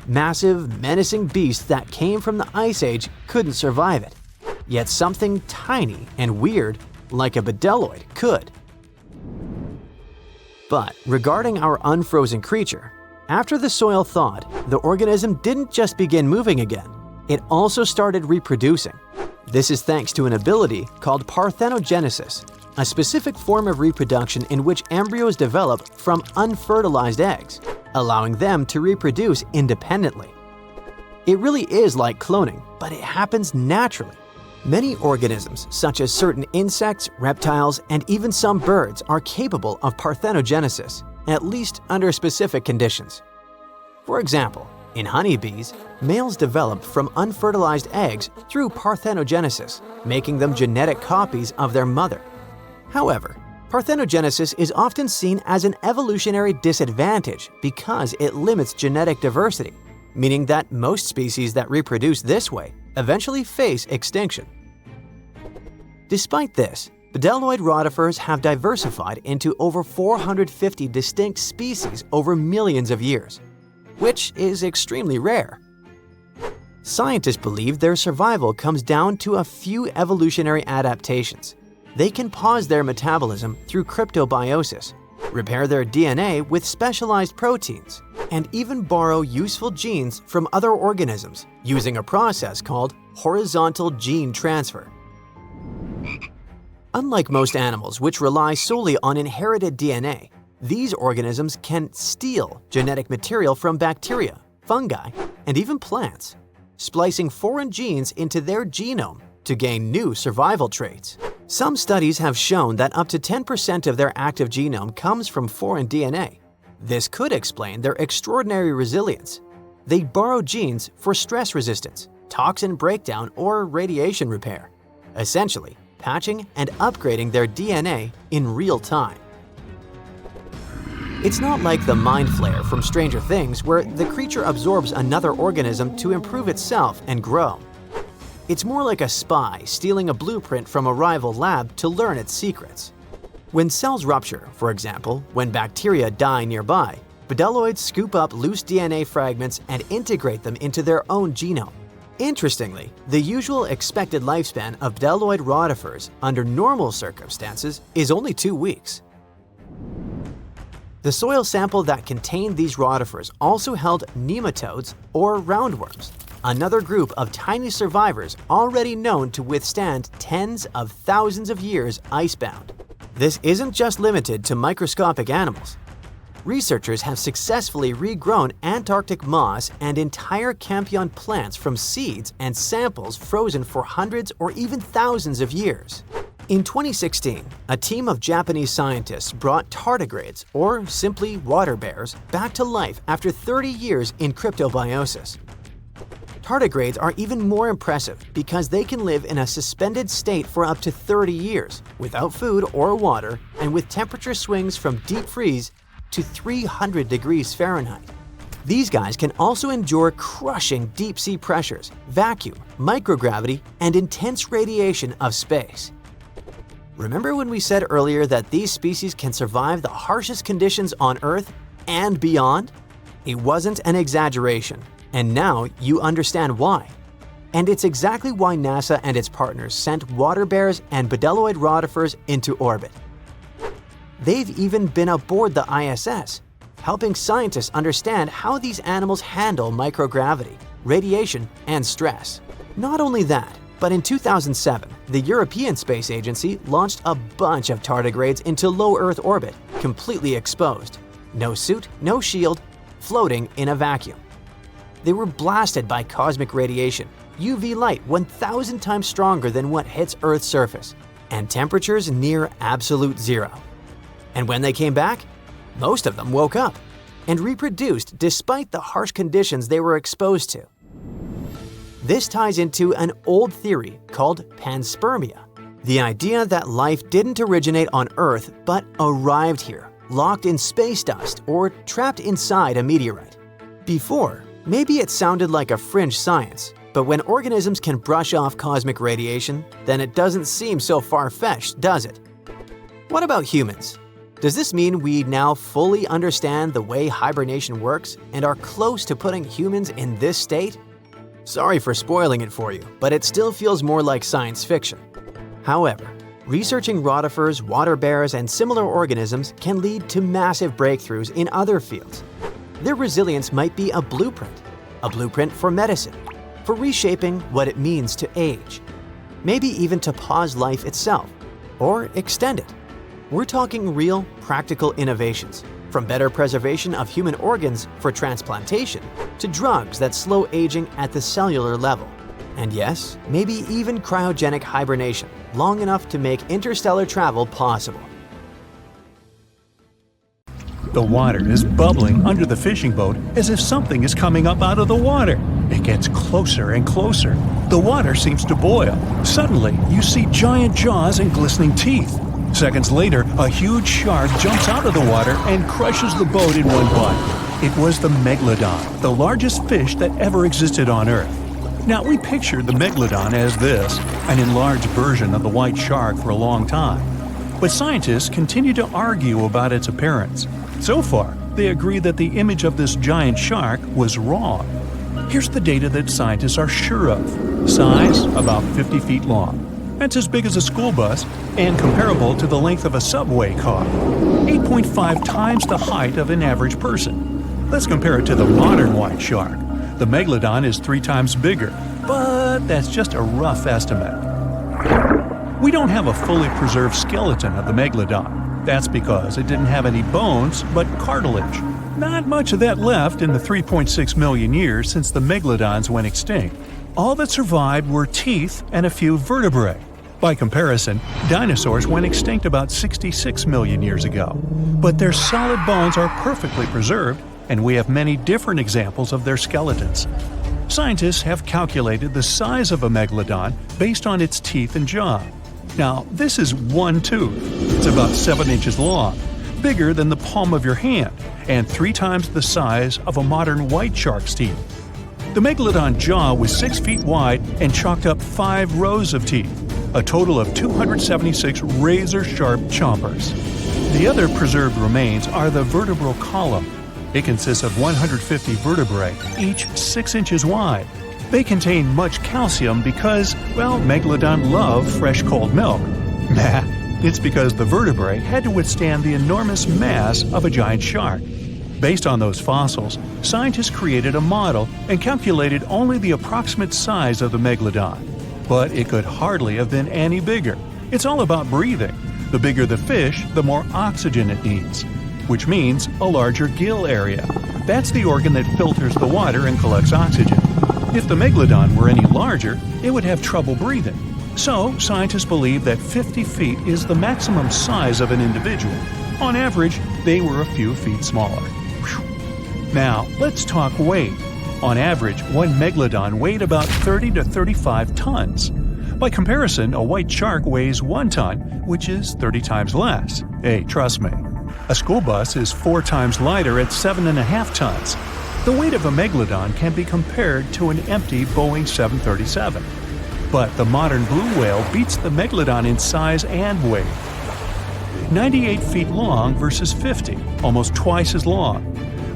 Massive, menacing beasts that came from the Ice Age couldn't survive it, yet something tiny and weird, like a bdelloid, could. But regarding our unfrozen creature, after the soil thawed, the organism didn't just begin moving again, it also started reproducing. This is thanks to an ability called parthenogenesis, a specific form of reproduction in which embryos develop from unfertilized eggs, allowing them to reproduce independently. It really is like cloning, but it happens naturally. Many organisms, such as certain insects, reptiles, and even some birds, are capable of parthenogenesis, at least under specific conditions. For example, in honeybees, males develop from unfertilized eggs through parthenogenesis, making them genetic copies of their mother. However, parthenogenesis is often seen as an evolutionary disadvantage because it limits genetic diversity, meaning that most species that reproduce this way eventually face extinction. Despite this, bdelloid rotifers have diversified into over 450 distinct species over millions of years, which is extremely rare. Scientists believe their survival comes down to a few evolutionary adaptations. They can pause their metabolism through cryptobiosis, repair their DNA with specialized proteins, and even borrow useful genes from other organisms using a process called horizontal gene transfer. Unlike most animals which rely solely on inherited DNA, these organisms can steal genetic material from bacteria, fungi, and even plants, splicing foreign genes into their genome to gain new survival traits. Some studies have shown that up to 10% of their active genome comes from foreign DNA. This could explain their extraordinary resilience. They borrow genes for stress resistance, toxin breakdown, or radiation repair, essentially patching and upgrading their DNA in real time. It's not like the mind flare from Stranger Things, where the creature absorbs another organism to improve itself and grow. It's more like a spy stealing a blueprint from a rival lab to learn its secrets. When cells rupture, for example, when bacteria die nearby, bdelloids scoop up loose DNA fragments and integrate them into their own genome. Interestingly, the usual expected lifespan of bdelloid rotifers under normal circumstances is only 2 weeks. The soil sample that contained these rotifers also held nematodes, or roundworms, another group of tiny survivors already known to withstand tens of thousands of years icebound. This isn't just limited to microscopic animals. Researchers have successfully regrown Antarctic moss and entire Campion plants from seeds and samples frozen for hundreds or even thousands of years. In 2016, a team of Japanese scientists brought tardigrades, or simply water bears, back to life after 30 years in cryptobiosis. Tardigrades are even more impressive because they can live in a suspended state for up to 30 years, without food or water, and with temperature swings from deep freeze to 300 degrees Fahrenheit. These guys can also endure crushing deep-sea pressures, vacuum, microgravity, and intense radiation of space. Remember when we said earlier that these species can survive the harshest conditions on Earth and beyond? It wasn't an exaggeration, and now you understand why. And it's exactly why NASA and its partners sent water bears and bedelloid rotifers into orbit. They've even been aboard the ISS, helping scientists understand how these animals handle microgravity, radiation, and stress. Not only that, but in 2007, the European Space Agency launched a bunch of tardigrades into low Earth orbit, completely exposed. No suit, no shield, floating in a vacuum. They were blasted by cosmic radiation, UV light 1,000 times stronger than what hits Earth's surface, and temperatures near absolute zero. And when they came back, most of them woke up and reproduced despite the harsh conditions they were exposed to. This ties into an old theory called panspermia, the idea that life didn't originate on Earth but arrived here, locked in space dust or trapped inside a meteorite. Before, maybe it sounded like a fringe science, but when organisms can brush off cosmic radiation, then it doesn't seem so far-fetched, does it? What about humans? Does this mean we now fully understand the way hibernation works and are close to putting humans in this state? Sorry for spoiling it for you, but it still feels more like science fiction. However, researching rotifers, water bears, and similar organisms can lead to massive breakthroughs in other fields. Their resilience might be a blueprint for medicine, for reshaping what it means to age, maybe even to pause life itself, or extend it. We're talking real, practical innovations, from better preservation of human organs for transplantation to drugs that slow aging at the cellular level. And yes, maybe even cryogenic hibernation, long enough to make interstellar travel possible. The water is bubbling under the fishing boat as if something is coming up out of the water. It gets closer and closer. The water seems to boil. Suddenly, you see giant jaws and glistening teeth. Seconds later, a huge shark jumps out of the water and crushes the boat in one bite. It was the Megalodon, the largest fish that ever existed on Earth. Now, we pictured the Megalodon as this, an enlarged version of the white shark for a long time. But scientists continue to argue about its appearance. So far, they agree that the image of this giant shark was wrong. Here's the data that scientists are sure of. Size, about 50 feet long. That's as big as a school bus and comparable to the length of a subway car. 8.5 times the height of an average person. Let's compare it to the modern white shark. The Megalodon is 3 times bigger, but that's just a rough estimate. We don't have a fully preserved skeleton of the Megalodon. That's because it didn't have any bones, but cartilage. Not much of that left in the 3.6 million years since the Megalodons went extinct. All that survived were teeth and a few vertebrae. By comparison, dinosaurs went extinct about 66 million years ago. But their solid bones are perfectly preserved, and we have many different examples of their skeletons. Scientists have calculated the size of a megalodon based on its teeth and jaw. Now, this is one tooth. It's about 7 inches long, bigger than the palm of your hand, and 3 times the size of a modern white shark's teeth. The megalodon jaw was 6 feet wide and chalked up 5 rows of teeth, a total of 276 razor-sharp chompers. The other preserved remains are the vertebral column. It consists of 150 vertebrae, each 6 inches wide. They contain much calcium because, well, megalodon love fresh cold milk. Nah, it's because the vertebrae had to withstand the enormous mass of a giant shark. Based on those fossils, scientists created a model and calculated only the approximate size of the megalodon. But it could hardly have been any bigger. It's all about breathing. The bigger the fish, the more oxygen it needs, which means a larger gill area. That's the organ that filters the water and collects oxygen. If the megalodon were any larger, it would have trouble breathing. So, scientists believe that 50 feet is the maximum size of an individual. On average, they were a few feet smaller. Whew. Now, let's talk weight. On average, one megalodon weighed about 30 to 35 tons. By comparison, a white shark weighs 1 ton, which is 30 times less. Hey, trust me. A school bus is 4 times lighter at 7.5 tons. The weight of a megalodon can be compared to an empty Boeing 737. But the modern blue whale beats the megalodon in size and weight. 98 feet long versus 50, almost twice as long.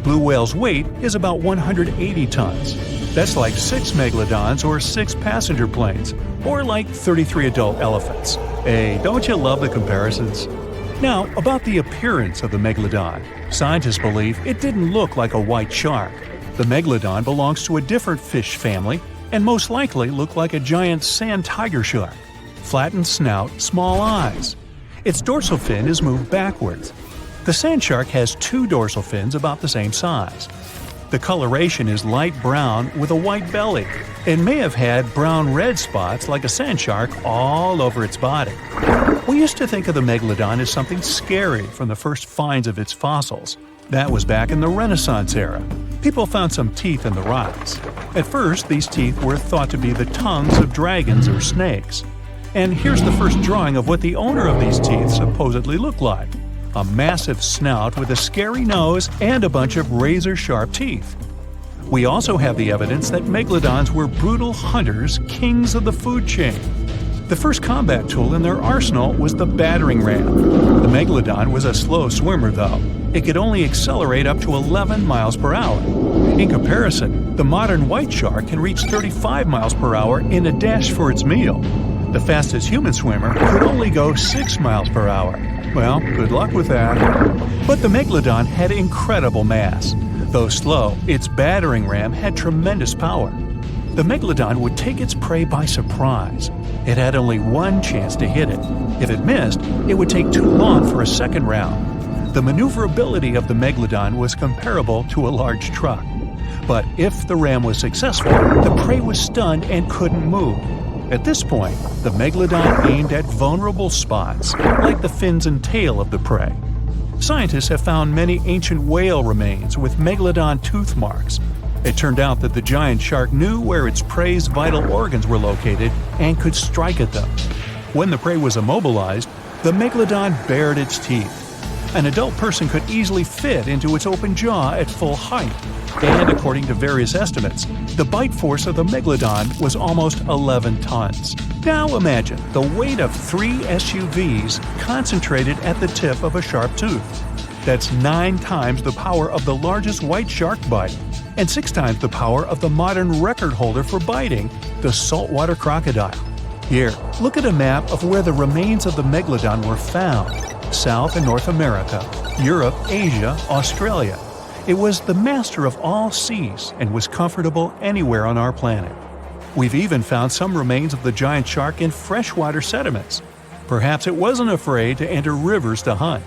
Blue whale's weight is about 180 tons. That's like 6 megalodons or 6 passenger planes, or like 33 adult elephants. Hey, don't you love the comparisons? Now, about the appearance of the megalodon. Scientists believe it didn't look like a white shark. The megalodon belongs to a different fish family and most likely looked like a giant sand tiger shark. Flattened snout, small eyes. Its dorsal fin is moved backwards. The sand shark has 2 dorsal fins about the same size. The coloration is light brown with a white belly. It may have had brown-red spots like a sand shark all over its body. We used to think of the megalodon as something scary from the first finds of its fossils. That was back in the Renaissance era. People found some teeth in the rocks. At first, these teeth were thought to be the tongues of dragons or snakes. And here's the first drawing of what the owner of these teeth supposedly looked like. A massive snout with a scary nose and a bunch of razor-sharp teeth. We also have the evidence that megalodons were brutal hunters, kings of the food chain. The first combat tool in their arsenal was the battering ram. The megalodon was a slow swimmer, though. It could only accelerate up to 11 miles per hour. In comparison, the modern white shark can reach 35 miles per hour in a dash for its meal. The fastest human swimmer could only go 6 miles per hour. Well, good luck with that. But the megalodon had incredible mass. Though slow, its battering ram had tremendous power. The megalodon would take its prey by surprise. It had only one chance to hit it. If it missed, it would take too long for a second round. The maneuverability of the megalodon was comparable to a large truck. But if the ram was successful, the prey was stunned and couldn't move. At this point, the megalodon aimed at vulnerable spots, like the fins and tail of the prey. Scientists have found many ancient whale remains with megalodon tooth marks. It turned out that the giant shark knew where its prey's vital organs were located and could strike at them. When the prey was immobilized, the megalodon bared its teeth. An adult person could easily fit into its open jaw at full height. And according to various estimates, the bite force of the megalodon was almost 11 tons. Now imagine the weight of 3 SUVs concentrated at the tip of a sharp tooth. That's 9 times the power of the largest white shark bite, and 6 times the power of the modern record holder for biting, the saltwater crocodile. Here, look at a map of where the remains of the megalodon were found. South and North America, Europe, Asia, Australia. It was the master of all seas and was comfortable anywhere on our planet. We've even found some remains of the giant shark in freshwater sediments. Perhaps it wasn't afraid to enter rivers to hunt.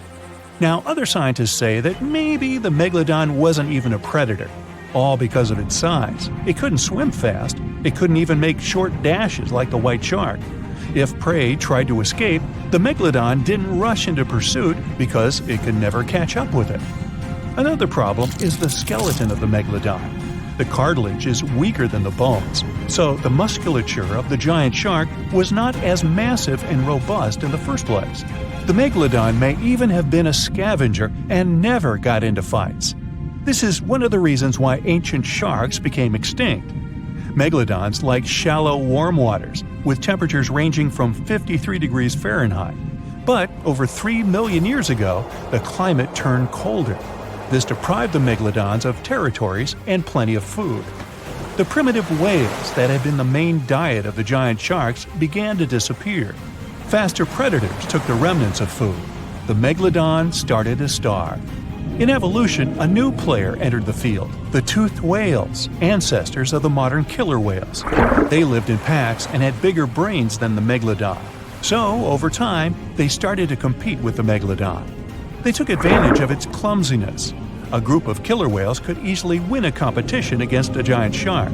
Now, other scientists say that maybe the megalodon wasn't even a predator, all because of its size. It couldn't swim fast. It couldn't even make short dashes like the white shark. If prey tried to escape, the megalodon didn't rush into pursuit because it could never catch up with it. Another problem is the skeleton of the megalodon. The cartilage is weaker than the bones, so the musculature of the giant shark was not as massive and robust in the first place. The megalodon may even have been a scavenger and never got into fights. This is one of the reasons why ancient sharks became extinct. Megalodons like shallow, warm waters, with temperatures ranging from 53 degrees Fahrenheit. But over 3 million years ago, the climate turned colder. This deprived the megalodons of territories and plenty of food. The primitive whales that had been the main diet of the giant sharks began to disappear. Faster predators took the remnants of food. The megalodon started to starve. In evolution, a new player entered the field, the toothed whales, ancestors of the modern killer whales. They lived in packs and had bigger brains than the megalodon. So, over time, they started to compete with the megalodon. They took advantage of its clumsiness. A group of killer whales could easily win a competition against a giant shark.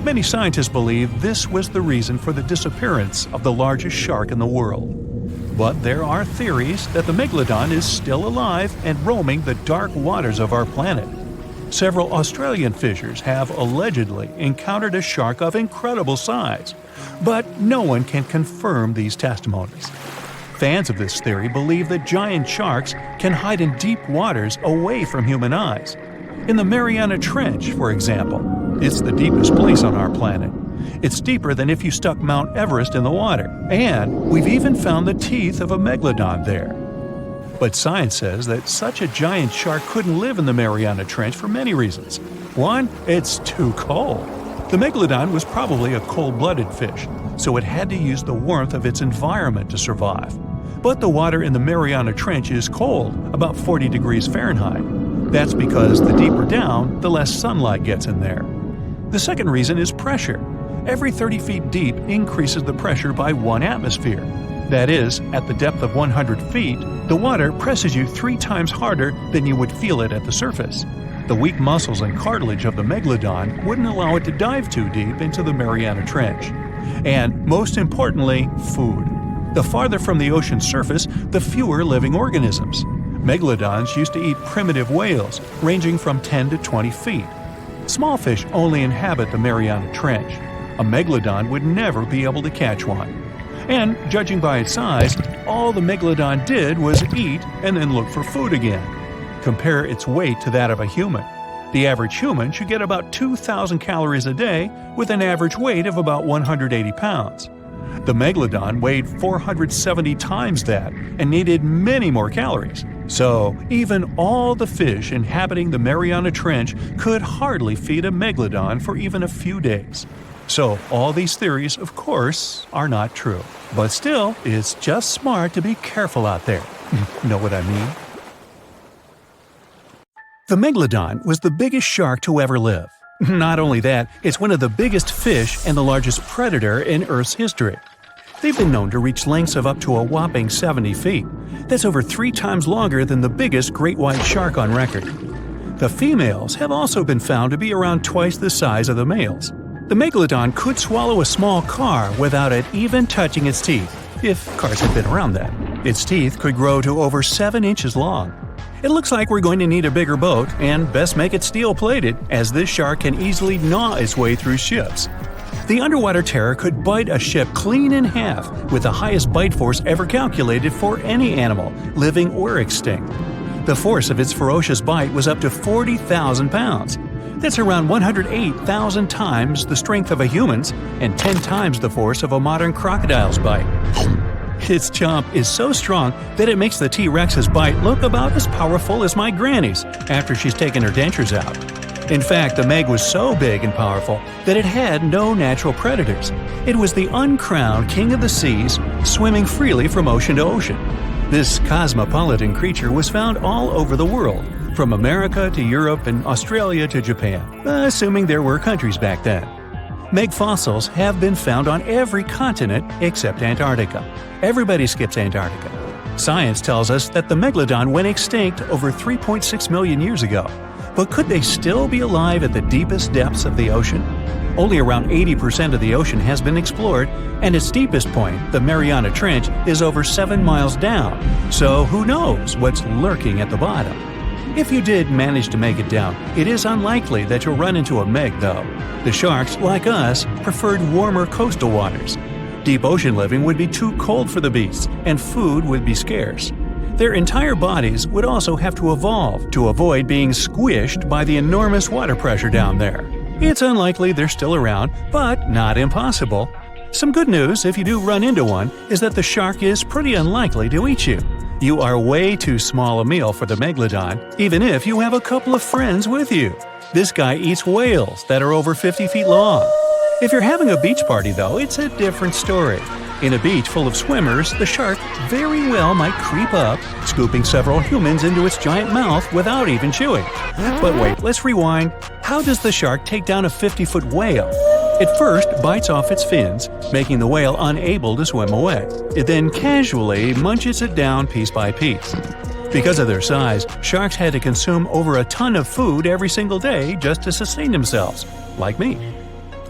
Many scientists believe this was the reason for the disappearance of the largest shark in the world. But there are theories that the Megalodon is still alive and roaming the dark waters of our planet. Several Australian fishers have allegedly encountered a shark of incredible size, but no one can confirm these testimonies. Fans of this theory believe that giant sharks can hide in deep waters away from human eyes. In the Mariana Trench, for example, it's the deepest place on our planet. It's deeper than if you stuck Mount Everest in the water, and we've even found the teeth of a megalodon there. But science says that such a giant shark couldn't live in the Mariana Trench for many reasons. One, it's too cold. The megalodon was probably a cold-blooded fish, so it had to use the warmth of its environment to survive. But the water in the Mariana Trench is cold, about 40 degrees Fahrenheit. That's because the deeper down, the less sunlight gets in there. The second reason is pressure. Every 30 feet deep increases the pressure by 1 atmosphere. That is, at the depth of 100 feet, the water presses you 3 times harder than you would feel it at the surface. The weak muscles and cartilage of the megalodon wouldn't allow it to dive too deep into the Mariana Trench. And, most importantly, food. The farther from the ocean's surface, the fewer living organisms. Megalodons used to eat primitive whales, ranging from 10 to 20 feet. Small fish only inhabit the Mariana Trench. A megalodon would never be able to catch one. And, judging by its size, all the megalodon did was eat and then look for food again. Compare its weight to that of a human. The average human should get about 2,000 calories a day with an average weight of about 180 pounds. The megalodon weighed 470 times that and needed many more calories. So, even all the fish inhabiting the Mariana Trench could hardly feed a megalodon for even a few days. So, all these theories, of course, are not true. But still, it's just smart to be careful out there. Know what I mean? The megalodon was the biggest shark to ever live. Not only that, it's one of the biggest fish and the largest predator in Earth's history. They've been known to reach lengths of up to a whopping 70 feet. That's over 3 times longer than the biggest great white shark on record. The females have also been found to be around twice the size of the males. The megalodon could swallow a small car without it even touching its teeth, if cars had been around then. Its teeth could grow to over 7 inches long. It looks like we're going to need a bigger boat, and best make it steel-plated, as this shark can easily gnaw its way through ships. The underwater terror could bite a ship clean in half, with the highest bite force ever calculated for any animal, living or extinct. The force of its ferocious bite was up to 40,000 pounds. That's around 108,000 times the strength of a human's and 10 times the force of a modern crocodile's bite. Its chomp is so strong that it makes the T-Rex's bite look about as powerful as my granny's after she's taken her dentures out. In fact, the Meg was so big and powerful that it had no natural predators. It was the uncrowned king of the seas, swimming freely from ocean to ocean. This cosmopolitan creature was found all over the world, from America to Europe and Australia to Japan, assuming there were countries back then. Meg fossils have been found on every continent except Antarctica. Everybody skips Antarctica. Science tells us that the megalodon went extinct over 3.6 million years ago. But could they still be alive at the deepest depths of the ocean? Only around 80% of the ocean has been explored, and its deepest point, the Mariana Trench, is over 7 miles down. So who knows what's lurking at the bottom? If you did manage to make it down, it is unlikely that you'll run into a Meg, though. The sharks, like us, preferred warmer coastal waters. Deep ocean living would be too cold for the beasts, and food would be scarce. Their entire bodies would also have to evolve to avoid being squished by the enormous water pressure down there. It's unlikely they're still around, but not impossible. Some good news, if you do run into one, is that the shark is pretty unlikely to eat you. You are way too small a meal for the megalodon, even if you have a couple of friends with you. This guy eats whales that are over 50 feet long. If you're having a beach party, though, it's a different story. In a beach full of swimmers, the shark very well might creep up, scooping several humans into its giant mouth without even chewing. But wait, let's rewind. How does the shark take down a 50-foot whale? It first bites off its fins, making the whale unable to swim away. It then casually munches it down piece by piece. Because of their size, sharks had to consume over a ton of food every single day just to sustain themselves, like me.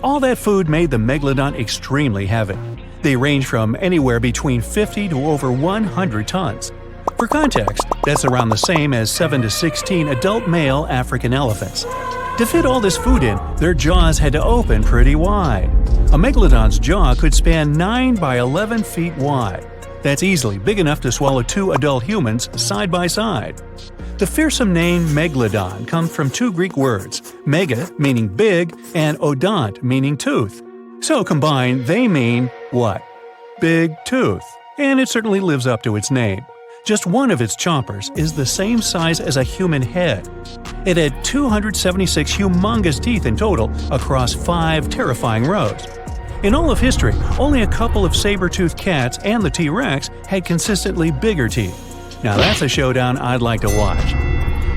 All that food made the megalodon extremely heavy. They range from anywhere between 50 to over 100 tons. For context, that's around the same as 7 to 16 adult male African elephants. To fit all this food in, their jaws had to open pretty wide. A megalodon's jaw could span 9 by 11 feet wide. That's easily big enough to swallow 2 adult humans side by side. The fearsome name Megalodon comes from 2 Greek words, mega meaning big and odont meaning tooth. So combined, they mean what? Big tooth. And it certainly lives up to its name. Just one of its chompers is the same size as a human head. It had 276 humongous teeth in total across 5 terrifying rows. In all of history, only a couple of saber-toothed cats and the T-Rex had consistently bigger teeth. Now that's a showdown I'd like to watch.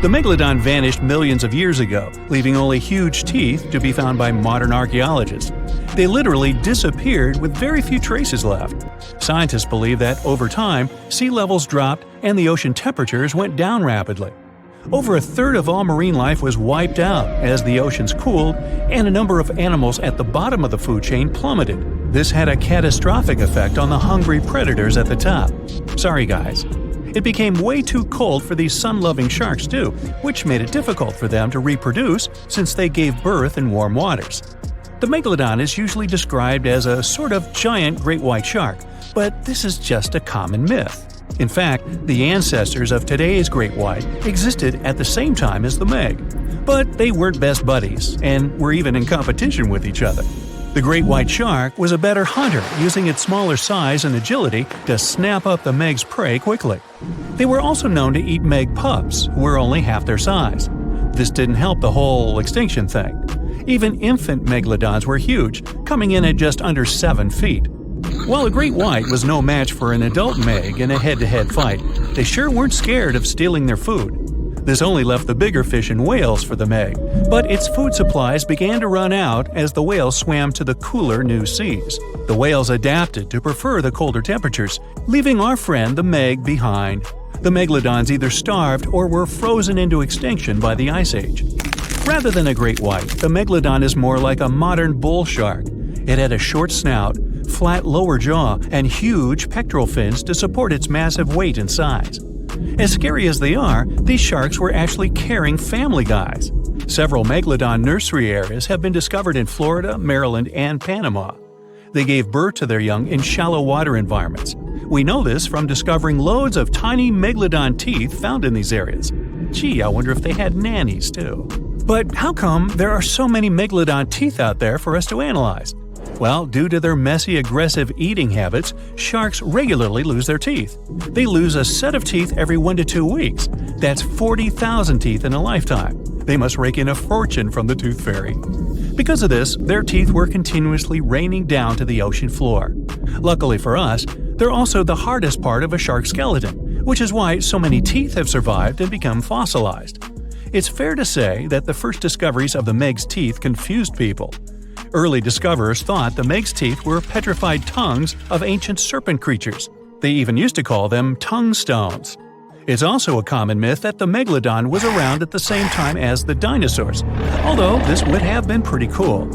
The megalodon vanished millions of years ago, leaving only huge teeth to be found by modern archaeologists. They literally disappeared with very few traces left. Scientists believe that over time, sea levels dropped and the ocean temperatures went down rapidly. Over a third of all marine life was wiped out as the oceans cooled, and a number of animals at the bottom of the food chain plummeted. This had a catastrophic effect on the hungry predators at the top. Sorry guys. It became way too cold for these sun-loving sharks too, which made it difficult for them to reproduce since they gave birth in warm waters. The megalodon is usually described as a sort of giant great white shark, but this is just a common myth. In fact, the ancestors of today's great white existed at the same time as the Meg. But they weren't best buddies, and were even in competition with each other. The great white shark was a better hunter, using its smaller size and agility to snap up the Meg's prey quickly. They were also known to eat Meg pups, who were only half their size. This didn't help the whole extinction thing. Even infant megalodons were huge, coming in at just under 7 feet. While a great white was no match for an adult Meg in a head-to-head fight, they sure weren't scared of stealing their food. This only left the bigger fish and whales for the Meg, but its food supplies began to run out as the whales swam to the cooler new seas. The whales adapted to prefer the colder temperatures, leaving our friend the Meg behind. The megalodons either starved or were frozen into extinction by the Ice Age. Rather than a great white, the megalodon is more like a modern bull shark. It had a short snout, flat lower jaw, and huge pectoral fins to support its massive weight and size. As scary as they are, these sharks were actually caring family guys. Several megalodon nursery areas have been discovered in Florida, Maryland, and Panama. They gave birth to their young in shallow water environments. We know this from discovering loads of tiny megalodon teeth found in these areas. Gee, I wonder if they had nannies too. But how come there are so many megalodon teeth out there for us to analyze? Well, due to their messy, aggressive eating habits, sharks regularly lose their teeth. They lose a set of teeth every 1 to 2 weeks. That's 40,000 teeth in a lifetime. They must rake in a fortune from the tooth fairy. Because of this, their teeth were continuously raining down to the ocean floor. Luckily for us, they're also the hardest part of a shark skeleton, which is why so many teeth have survived and become fossilized. It's fair to say that the first discoveries of the Meg's teeth confused people. Early discoverers thought the Meg's teeth were petrified tongues of ancient serpent creatures. They even used to call them tongue stones. It's also a common myth that the megalodon was around at the same time as the dinosaurs, although this would have been pretty cool.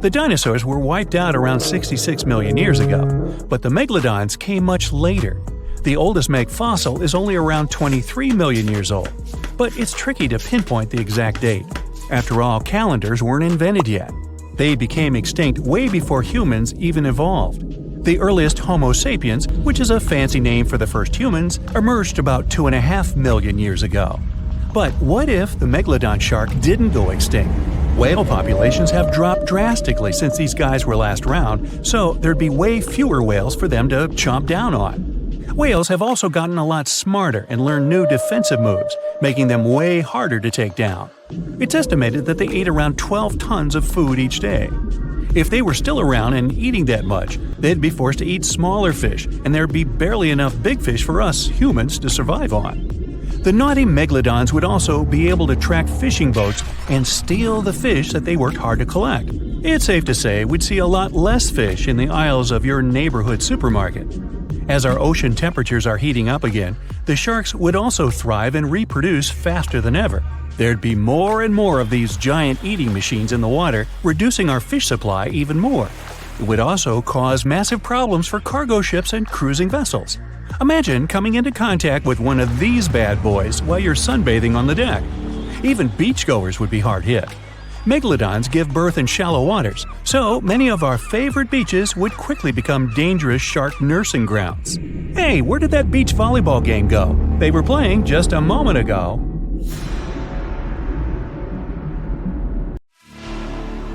The dinosaurs were wiped out around 66 million years ago, but the megalodons came much later. The oldest Meg fossil is only around 23 million years old, but it's tricky to pinpoint the exact date. After all, calendars weren't invented yet. They became extinct way before humans even evolved. The earliest Homo sapiens, which is a fancy name for the first humans, emerged about 2.5 million years ago. But what if the megalodon shark didn't go extinct? Whale populations have dropped drastically since these guys were last around, so there'd be way fewer whales for them to chomp down on. Whales have also gotten a lot smarter and learned new defensive moves, making them way harder to take down. It's estimated that they ate around 12 tons of food each day. If they were still around and eating that much, they'd be forced to eat smaller fish, and there'd be barely enough big fish for us humans to survive on. The naughty megalodons would also be able to track fishing boats and steal the fish that they worked hard to collect. It's safe to say we'd see a lot less fish in the aisles of your neighborhood supermarket. As our ocean temperatures are heating up again, the sharks would also thrive and reproduce faster than ever. There'd be more and more of these giant eating machines in the water, reducing our fish supply even more. It would also cause massive problems for cargo ships and cruising vessels. Imagine coming into contact with one of these bad boys while you're sunbathing on the deck. Even beachgoers would be hard hit. Megalodons give birth in shallow waters, so many of our favorite beaches would quickly become dangerous shark nursing grounds. Hey, where did that beach volleyball game go? They were playing just a moment ago.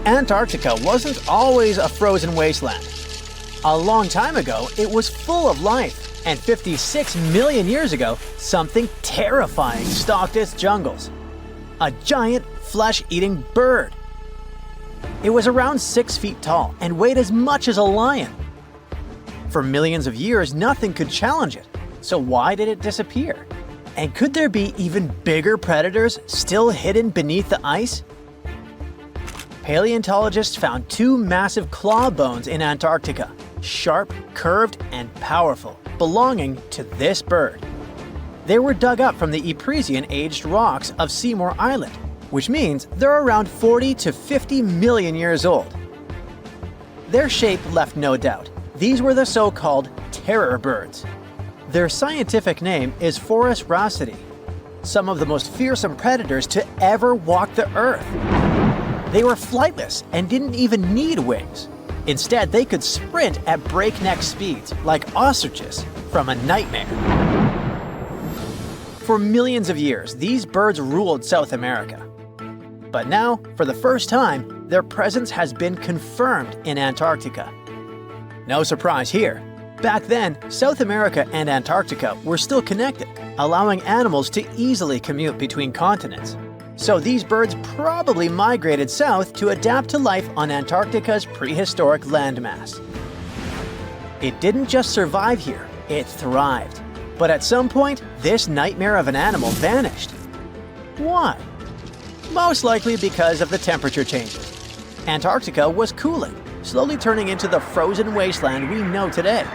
Antarctica wasn't always a frozen wasteland. A long time ago, it was full of life, and 56 million years ago, something terrifying stalked its jungles. A giant, flesh-eating bird. It was around 6 feet tall and weighed as much as a lion. For millions of years, nothing could challenge it, so why did it disappear? And could there be even bigger predators still hidden beneath the ice? Paleontologists found 2 massive claw bones in Antarctica, sharp, curved, and powerful, belonging to this bird. They were dug up from the Epresian-aged rocks of Seymour Island, which means they're around 40 to 50 million years old. Their shape left no doubt. These were the so-called terror birds. Their scientific name is Forus raceti, some of the most fearsome predators to ever walk the earth. They were flightless and didn't even need wings. Instead, they could sprint at breakneck speeds, like ostriches from a nightmare. For millions of years, these birds ruled South America. But now, for the first time, their presence has been confirmed in Antarctica. No surprise here. Back then, South America and Antarctica were still connected, allowing animals to easily commute between continents. So these birds probably migrated south to adapt to life on Antarctica's prehistoric landmass. It didn't just survive here, it thrived. But at some point, this nightmare of an animal vanished. Why? Most likely because of the temperature changes. Antarctica was cooling, slowly turning into the frozen wasteland we know today.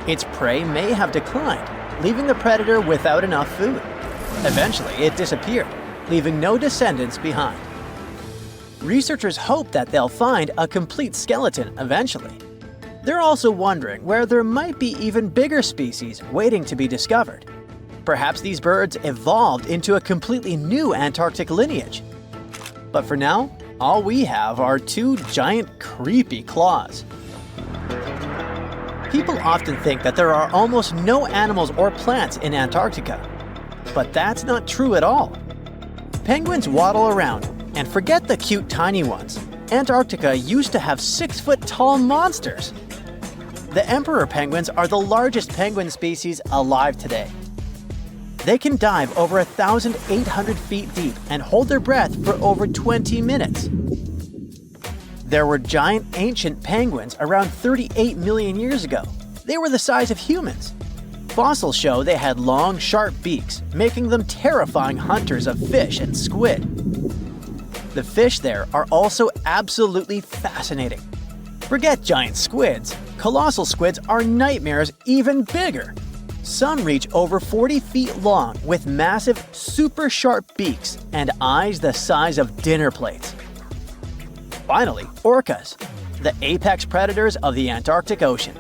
Its prey may have declined, leaving the predator without enough food. Eventually, it disappeared, leaving no descendants behind. Researchers hope that they'll find a complete skeleton eventually. They're also wondering where there might be even bigger species waiting to be discovered. Perhaps these birds evolved into a completely new Antarctic lineage. But for now, all we have are 2 giant, creepy claws. People often think that there are almost no animals or plants in Antarctica. But that's not true at all. Penguins waddle around, and forget the cute tiny ones. Antarctica used to have 6-foot-tall monsters. The emperor penguins are the largest penguin species alive today. They can dive over 1,800 feet deep and hold their breath for over 20 minutes. There were giant ancient penguins around 38 million years ago. They were the size of humans. Fossils show they had long, sharp beaks, making them terrifying hunters of fish and squid. The fish there are also absolutely fascinating. Forget giant squids. Colossal squids are nightmares even bigger. Some reach over 40 feet long with massive, super sharp beaks and eyes the size of dinner plates. Finally, orcas, the apex predators of the Antarctic Ocean.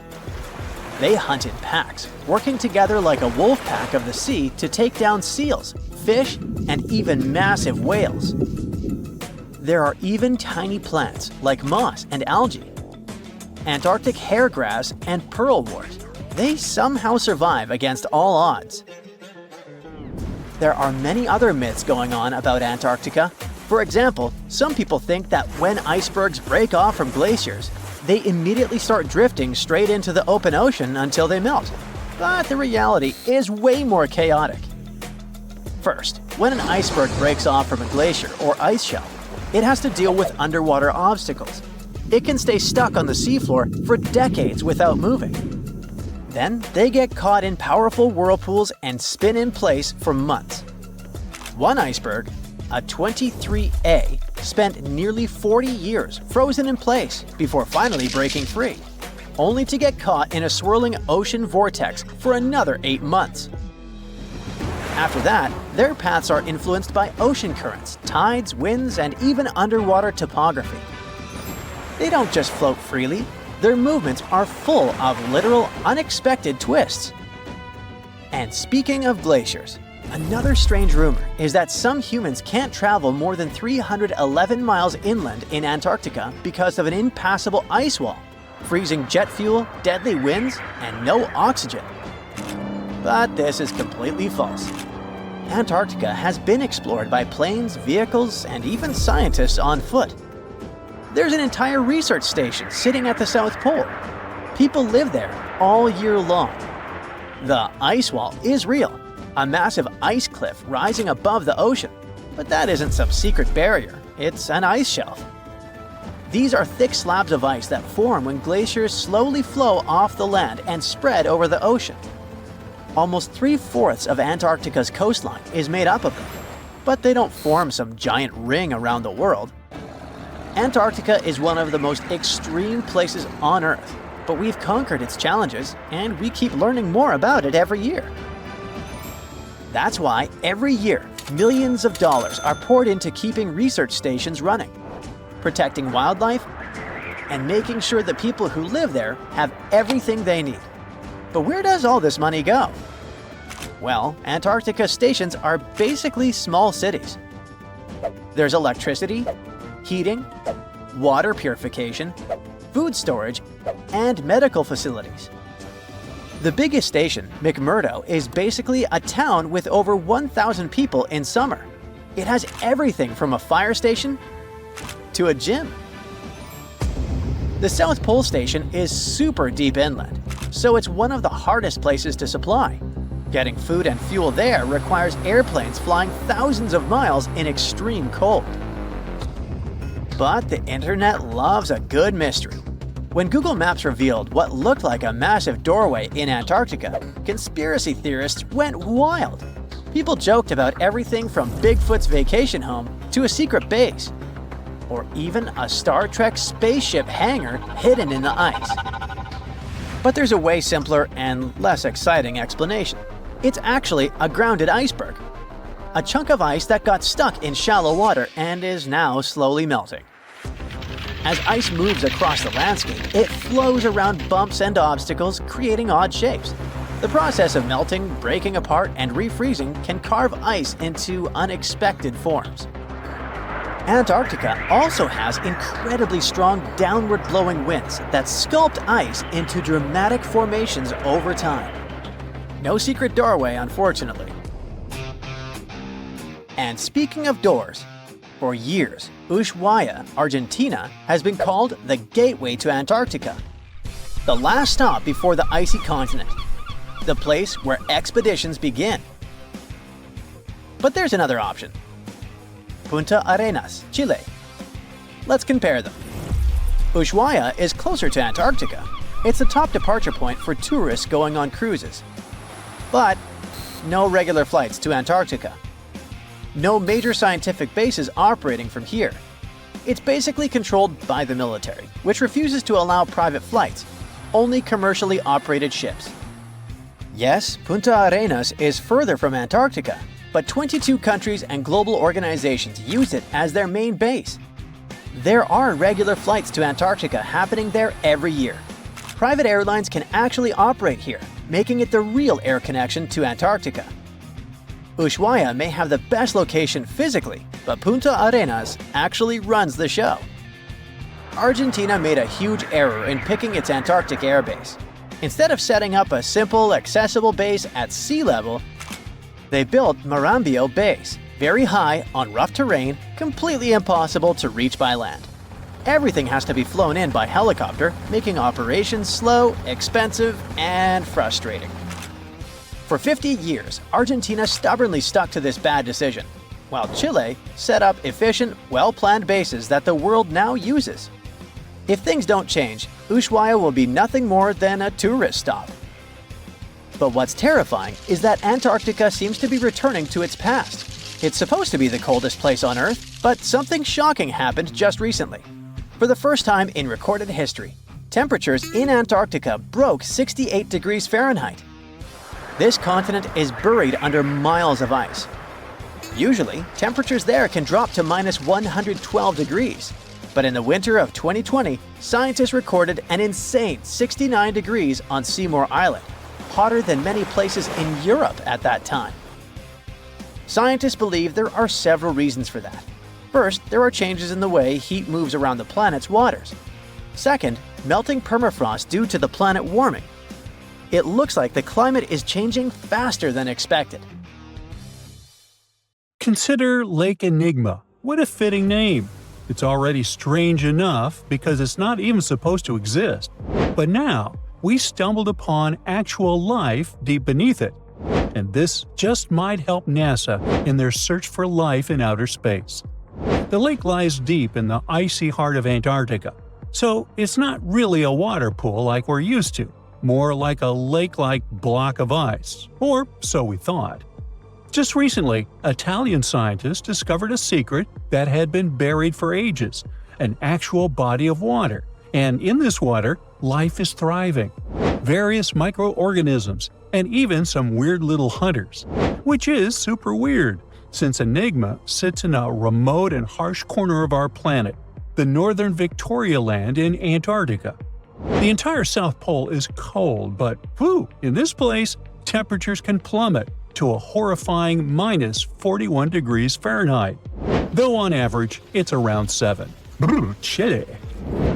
They hunt in packs, working together like a wolf pack of the sea to take down seals, fish, and even massive whales. There are even tiny plants like moss and algae, Antarctic hairgrass, and pearlwort. They somehow survive against all odds. There are many other myths going on about Antarctica. For example, some people think that when icebergs break off from glaciers, they immediately start drifting straight into the open ocean until they melt. But the reality is way more chaotic. First, when an iceberg breaks off from a glacier or ice shelf, it has to deal with underwater obstacles. It can stay stuck on the seafloor for decades without moving. Then they get caught in powerful whirlpools and spin in place for months. One iceberg, a 23A, spent nearly 40 years frozen in place before finally breaking free, only to get caught in a swirling ocean vortex for another 8 months. After that, their paths are influenced by ocean currents, tides, winds, and even underwater topography. They don't just float freely, their movements are full of literal, unexpected twists. And speaking of glaciers, another strange rumor is that some humans can't travel more than 311 miles inland in Antarctica because of an impassable ice wall, freezing jet fuel, deadly winds, and no oxygen. But this is completely false. Antarctica has been explored by planes, vehicles, and even scientists on foot. There's an entire research station sitting at the South Pole. People live there all year long. The ice wall is real, a massive ice cliff rising above the ocean. But that isn't some secret barrier, it's an ice shelf. These are thick slabs of ice that form when glaciers slowly flow off the land and spread over the ocean. Almost 3/4 of Antarctica's coastline is made up of them, but they don't form some giant ring around the world. Antarctica is one of the most extreme places on Earth, but we've conquered its challenges, and we keep learning more about it every year. That's why every year, millions of dollars are poured into keeping research stations running, protecting wildlife, and making sure the people who live there have everything they need. But where does all this money go? Well, Antarctica stations are basically small cities. There's electricity, heating, water purification, food storage, and medical facilities. The biggest station, McMurdo, is basically a town with over 1,000 people in summer. It has everything from a fire station to a gym. The South Pole Station is super deep inland, so it's one of the hardest places to supply. Getting food and fuel there requires airplanes flying thousands of miles in extreme cold. But the internet loves a good mystery. When Google Maps revealed what looked like a massive doorway in Antarctica, conspiracy theorists went wild. People joked about everything from Bigfoot's vacation home to a secret base, or even a Star Trek spaceship hangar hidden in the ice. But there's a way simpler and less exciting explanation. It's actually a grounded iceberg, a chunk of ice that got stuck in shallow water and is now slowly melting. As ice moves across the landscape, it flows around bumps and obstacles, creating odd shapes. The process of melting, breaking apart, and refreezing can carve ice into unexpected forms. Antarctica also has incredibly strong downward-blowing winds that sculpt ice into dramatic formations over time. No secret doorway, unfortunately. And speaking of doors, for years, Ushuaia, Argentina, has been called the gateway to Antarctica. The last stop before the icy continent. The place where expeditions begin. But there's another option. Punta Arenas, Chile. Let's compare them. Ushuaia is closer to Antarctica. It's the top departure point for tourists going on cruises. But no regular flights to Antarctica. No major scientific bases operating from here. It's basically controlled by the military, which refuses to allow private flights, only commercially operated ships. Yes, Punta Arenas is further from Antarctica, but 22 countries and global organizations use it as their main base. There are regular flights to Antarctica happening there every year. Private airlines can actually operate here, making it the real air connection to Antarctica. Ushuaia may have the best location physically, but Punta Arenas actually runs the show. Argentina made a huge error in picking its Antarctic airbase. Instead of setting up a simple, accessible base at sea level, they built Marambio Base, very high on rough terrain, completely impossible to reach by land. Everything has to be flown in by helicopter, making operations slow, expensive, and frustrating. For 50 years, Argentina stubbornly stuck to this bad decision, while Chile set up efficient, well-planned bases that the world now uses. If things don't change, Ushuaia will be nothing more than a tourist stop. But what's terrifying is that Antarctica seems to be returning to its past. It's supposed to be the coldest place on Earth, but something shocking happened just recently. For the first time in recorded history, temperatures in Antarctica broke 68 degrees Fahrenheit. This continent is buried under miles of ice. Usually, temperatures there can drop to minus 112 degrees. But in the winter of 2020, scientists recorded an insane 69 degrees on Seymour Island, hotter than many places in Europe at that time. Scientists believe there are several reasons for that. First, there are changes in the way heat moves around the planet's waters. Second, melting permafrost due to the planet warming. It looks like the climate is changing faster than expected. Consider Lake Enigma. What a fitting name. It's already strange enough because it's not even supposed to exist. But now, we stumbled upon actual life deep beneath it. And this just might help NASA in their search for life in outer space. The lake lies deep in the icy heart of Antarctica, so it's not really a water pool like we're used to, more like a lake-like block of ice, or so we thought. Just recently, Italian scientists discovered a secret that had been buried for ages, an actual body of water, and in this water, life is thriving. Various microorganisms, and even some weird little hunters, which is super weird, since Enigma sits in a remote and harsh corner of our planet, the northern Victoria Land in Antarctica. The entire South Pole is cold, but in this place, temperatures can plummet to a horrifying minus 41 degrees Fahrenheit, though on average it's around 7. Chilly.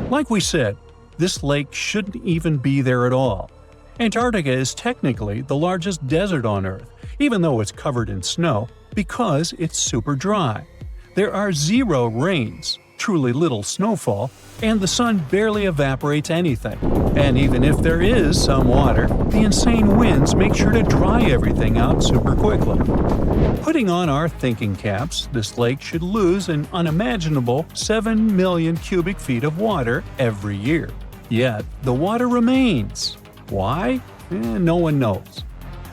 Like we said, this lake shouldn't even be there at all. Antarctica is technically the largest desert on Earth, even though it's covered in snow, because it's super dry. There are zero rains, truly little snowfall, and the sun barely evaporates anything. And even if there is some water, the insane winds make sure to dry everything out super quickly. Putting on our thinking caps, this lake should lose an unimaginable 7 million cubic feet of water every year. Yet, the water remains. Why? No one knows.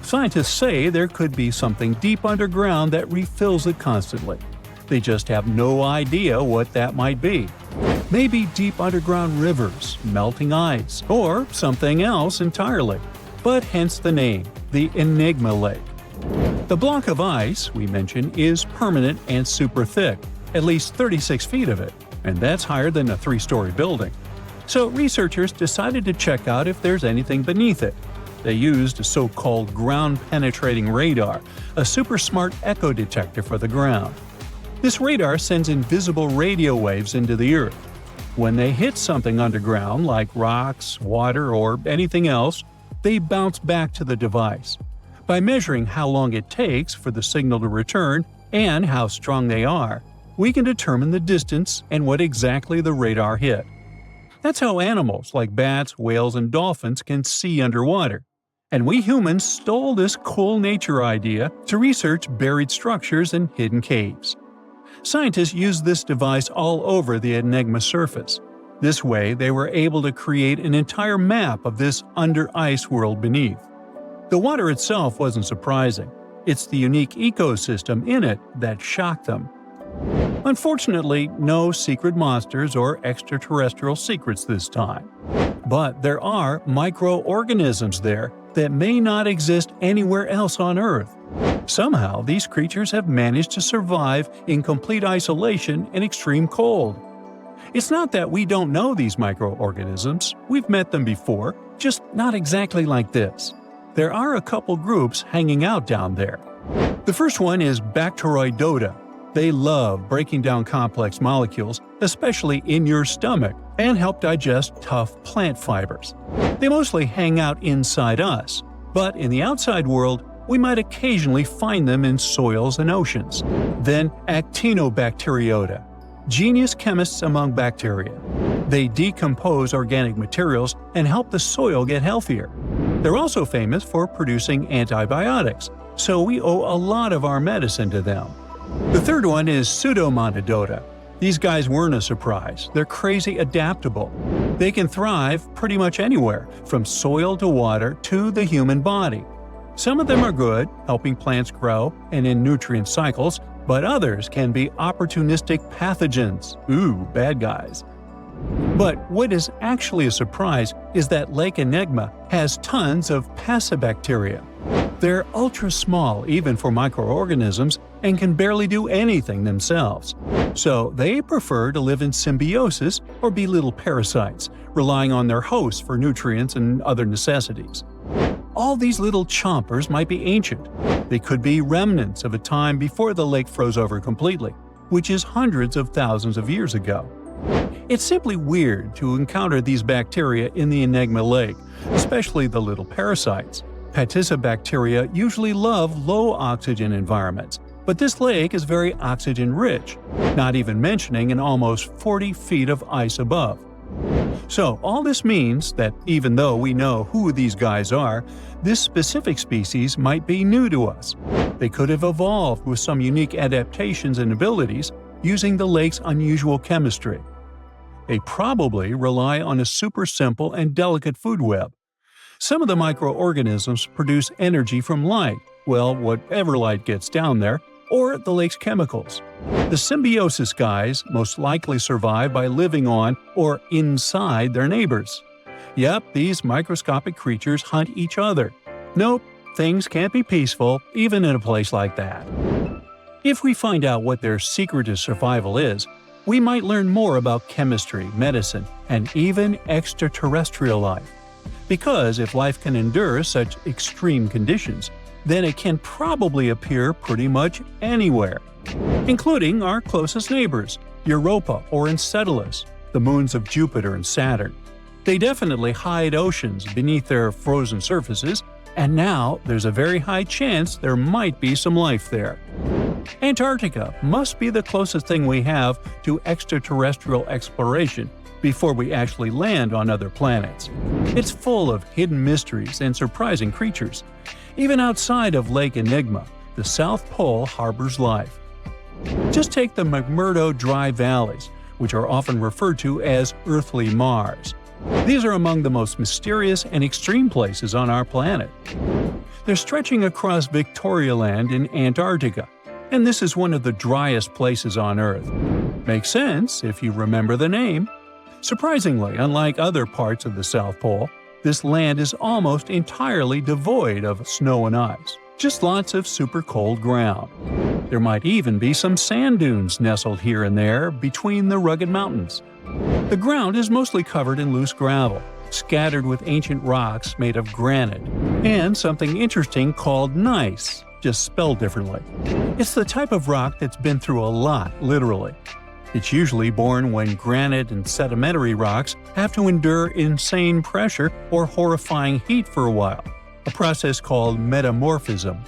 Scientists say there could be something deep underground that refills it constantly. They just have no idea what that might be. Maybe deep underground rivers, melting ice, or something else entirely. But hence the name, the Enigma Lake. The block of ice we mentioned is permanent and super thick, at least 36 feet of it, and that's higher than a 3-story building. So researchers decided to check out if there's anything beneath it. They used a so-called ground-penetrating radar, a super smart echo detector for the ground. This radar sends invisible radio waves into the Earth. When they hit something underground, like rocks, water, or anything else, they bounce back to the device. By measuring how long it takes for the signal to return and how strong they are, we can determine the distance and what exactly the radar hit. That's how animals like bats, whales, and dolphins can see underwater. And we humans stole this cool nature idea to research buried structures and hidden caves. Scientists used this device all over the Enigma surface. This way, they were able to create an entire map of this under-ice world beneath. The water itself wasn't surprising. It's the unique ecosystem in it that shocked them. Unfortunately, no secret monsters or extraterrestrial secrets this time. But there are microorganisms there that may not exist anywhere else on Earth. Somehow, these creatures have managed to survive in complete isolation and extreme cold. It's not that we don't know these microorganisms, we've met them before, just not exactly like this. There are a couple groups hanging out down there. The first one is Bacteroidota. They love breaking down complex molecules, especially in your stomach, and help digest tough plant fibers. They mostly hang out inside us, but in the outside world, we might occasionally find them in soils and oceans. Then Actinobacteriota, genius chemists among bacteria. They decompose organic materials and help the soil get healthier. They're also famous for producing antibiotics, so we owe a lot of our medicine to them. The third one is Pseudomonadota. These guys weren't a surprise. They're crazy adaptable. They can thrive pretty much anywhere, from soil to water to the human body. Some of them are good, helping plants grow and in nutrient cycles, but others can be opportunistic pathogens. Bad guys. But what is actually a surprise is that Lake Enigma has tons of passibacteria. They're ultra-small even for microorganisms and can barely do anything themselves. So they prefer to live in symbiosis or be little parasites, relying on their hosts for nutrients and other necessities. All these little chompers might be ancient. They could be remnants of a time before the lake froze over completely, which is hundreds of thousands of years ago. It's simply weird to encounter these bacteria in the Enigma Lake, especially the little parasites. Paticibacteria usually love low-oxygen environments, but this lake is very oxygen-rich, not even mentioning an almost 40 feet of ice above. So all this means that even though we know who these guys are, this specific species might be new to us. They could have evolved with some unique adaptations and abilities using the lake's unusual chemistry. They probably rely on a super simple and delicate food web. Some of the microorganisms produce energy from light, well, whatever light gets down there, or the lake's chemicals. The symbiosis guys most likely survive by living on or inside their neighbors. Yep, these microscopic creatures hunt each other. Nope, things can't be peaceful even in a place like that. If we find out what their secret to survival is, we might learn more about chemistry, medicine, and even extraterrestrial life. Because if life can endure such extreme conditions, then it can probably appear pretty much anywhere, including our closest neighbors, Europa or Enceladus, the moons of Jupiter and Saturn. They definitely hide oceans beneath their frozen surfaces, and now there's a very high chance there might be some life there. Antarctica must be the closest thing we have to extraterrestrial exploration before we actually land on other planets. It's full of hidden mysteries and surprising creatures. Even outside of Lake Enigma, the South Pole harbors life. Just take the McMurdo Dry Valleys, which are often referred to as Earthly Mars. These are among the most mysterious and extreme places on our planet. They're stretching across Victoria Land in Antarctica, and this is one of the driest places on Earth. Makes sense if you remember the name. Surprisingly, unlike other parts of the South Pole, this land is almost entirely devoid of snow and ice, just lots of super cold ground. There might even be some sand dunes nestled here and there between the rugged mountains. The ground is mostly covered in loose gravel, scattered with ancient rocks made of granite, and something interesting called gneiss, just spelled differently. It's the type of rock that's been through a lot, literally. It's usually born when granite and sedimentary rocks have to endure insane pressure or horrifying heat for a while, a process called metamorphism.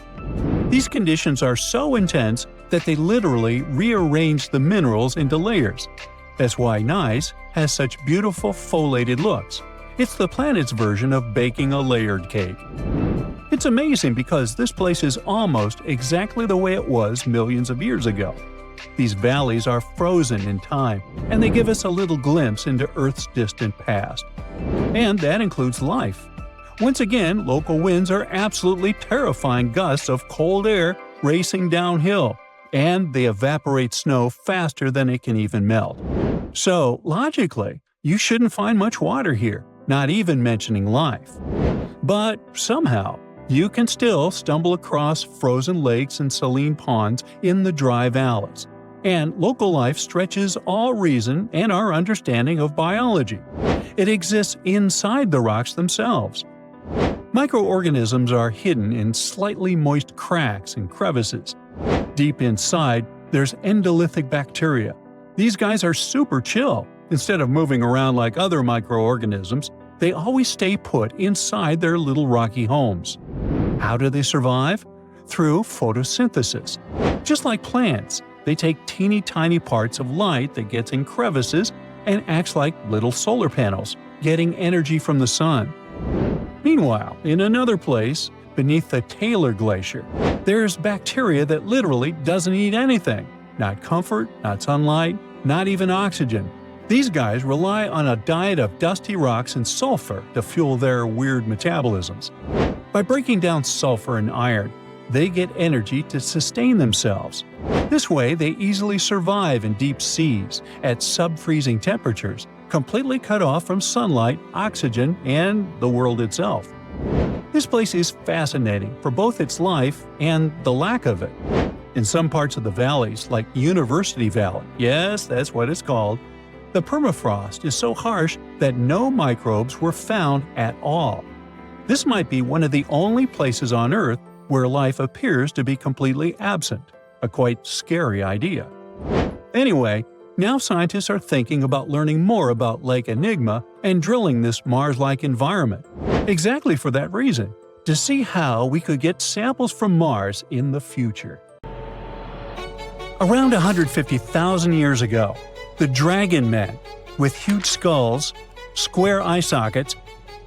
These conditions are so intense that they literally rearrange the minerals into layers. That's why gneiss has such beautiful foliated looks. It's the planet's version of baking a layered cake. It's amazing because this place is almost exactly the way it was millions of years ago. These valleys are frozen in time, and they give us a little glimpse into Earth's distant past. And that includes life. Once again, local winds are absolutely terrifying gusts of cold air racing downhill, and they evaporate snow faster than it can even melt. So, logically, you shouldn't find much water here, not even mentioning life. But somehow, you can still stumble across frozen lakes and saline ponds in the dry valleys. And local life stretches all reason and our understanding of biology. It exists inside the rocks themselves. Microorganisms are hidden in slightly moist cracks and crevices. Deep inside, there's endolithic bacteria. These guys are super chill. Instead of moving around like other microorganisms, they always stay put inside their little rocky homes. How do they survive? Through photosynthesis. Just like plants, they take teeny tiny parts of light that gets in crevices and acts like little solar panels, getting energy from the sun. Meanwhile, in another place, beneath the Taylor Glacier, there's bacteria that literally doesn't eat anything. Not comfort, not sunlight, not even oxygen. These guys rely on a diet of dusty rocks and sulfur to fuel their weird metabolisms. By breaking down sulfur and iron, they get energy to sustain themselves. This way, they easily survive in deep seas at sub-freezing temperatures, completely cut off from sunlight, oxygen, and the world itself. This place is fascinating for both its life and the lack of it. In some parts of the valleys, like University Valley, yes, that's what it's called, the permafrost is so harsh that no microbes were found at all. This might be one of the only places on Earth where life appears to be completely absent, a quite scary idea. Anyway, now scientists are thinking about learning more about Lake Enigma and drilling this Mars-like environment, exactly for that reason, to see how we could get samples from Mars in the future. Around 150,000 years ago, the dragon men, with huge skulls, square eye sockets,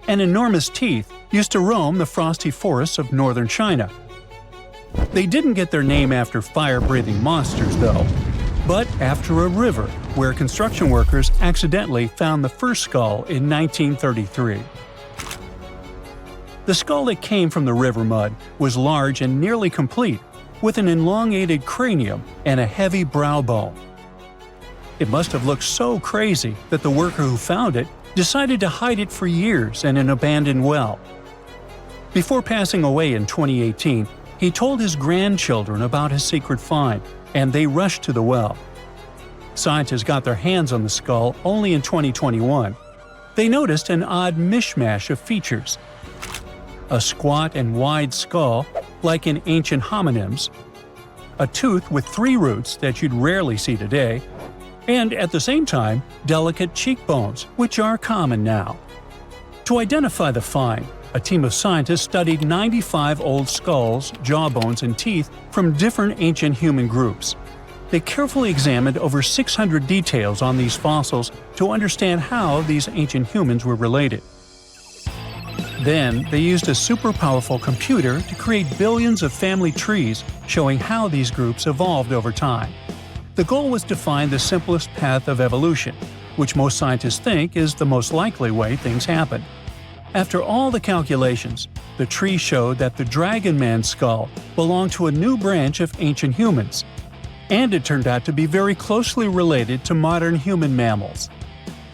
and enormous teeth, used to roam the frosty forests of northern China. They didn't get their name after fire-breathing monsters, though, but after a river where construction workers accidentally found the first skull in 1933. The skull that came from the river mud was large and nearly complete, with an elongated cranium and a heavy brow bone. It must have looked so crazy that the worker who found it decided to hide it for years in an abandoned well. Before passing away in 2018, he told his grandchildren about his secret find, and they rushed to the well. Scientists got their hands on the skull only in 2021. They noticed an odd mishmash of features. A squat and wide skull, like in ancient hominins, a tooth with 3 roots that you'd rarely see today, and at the same time, delicate cheekbones, which are common now. To identify the find, a team of scientists studied 95 old skulls, jawbones, and teeth from different ancient human groups. They carefully examined over 600 details on these fossils to understand how these ancient humans were related. Then, they used a super-powerful computer to create billions of family trees showing how these groups evolved over time. The goal was to find the simplest path of evolution, which most scientists think is the most likely way things happen. After all the calculations, the tree showed that the Dragon Man skull belonged to a new branch of ancient humans, and it turned out to be very closely related to modern human mammals.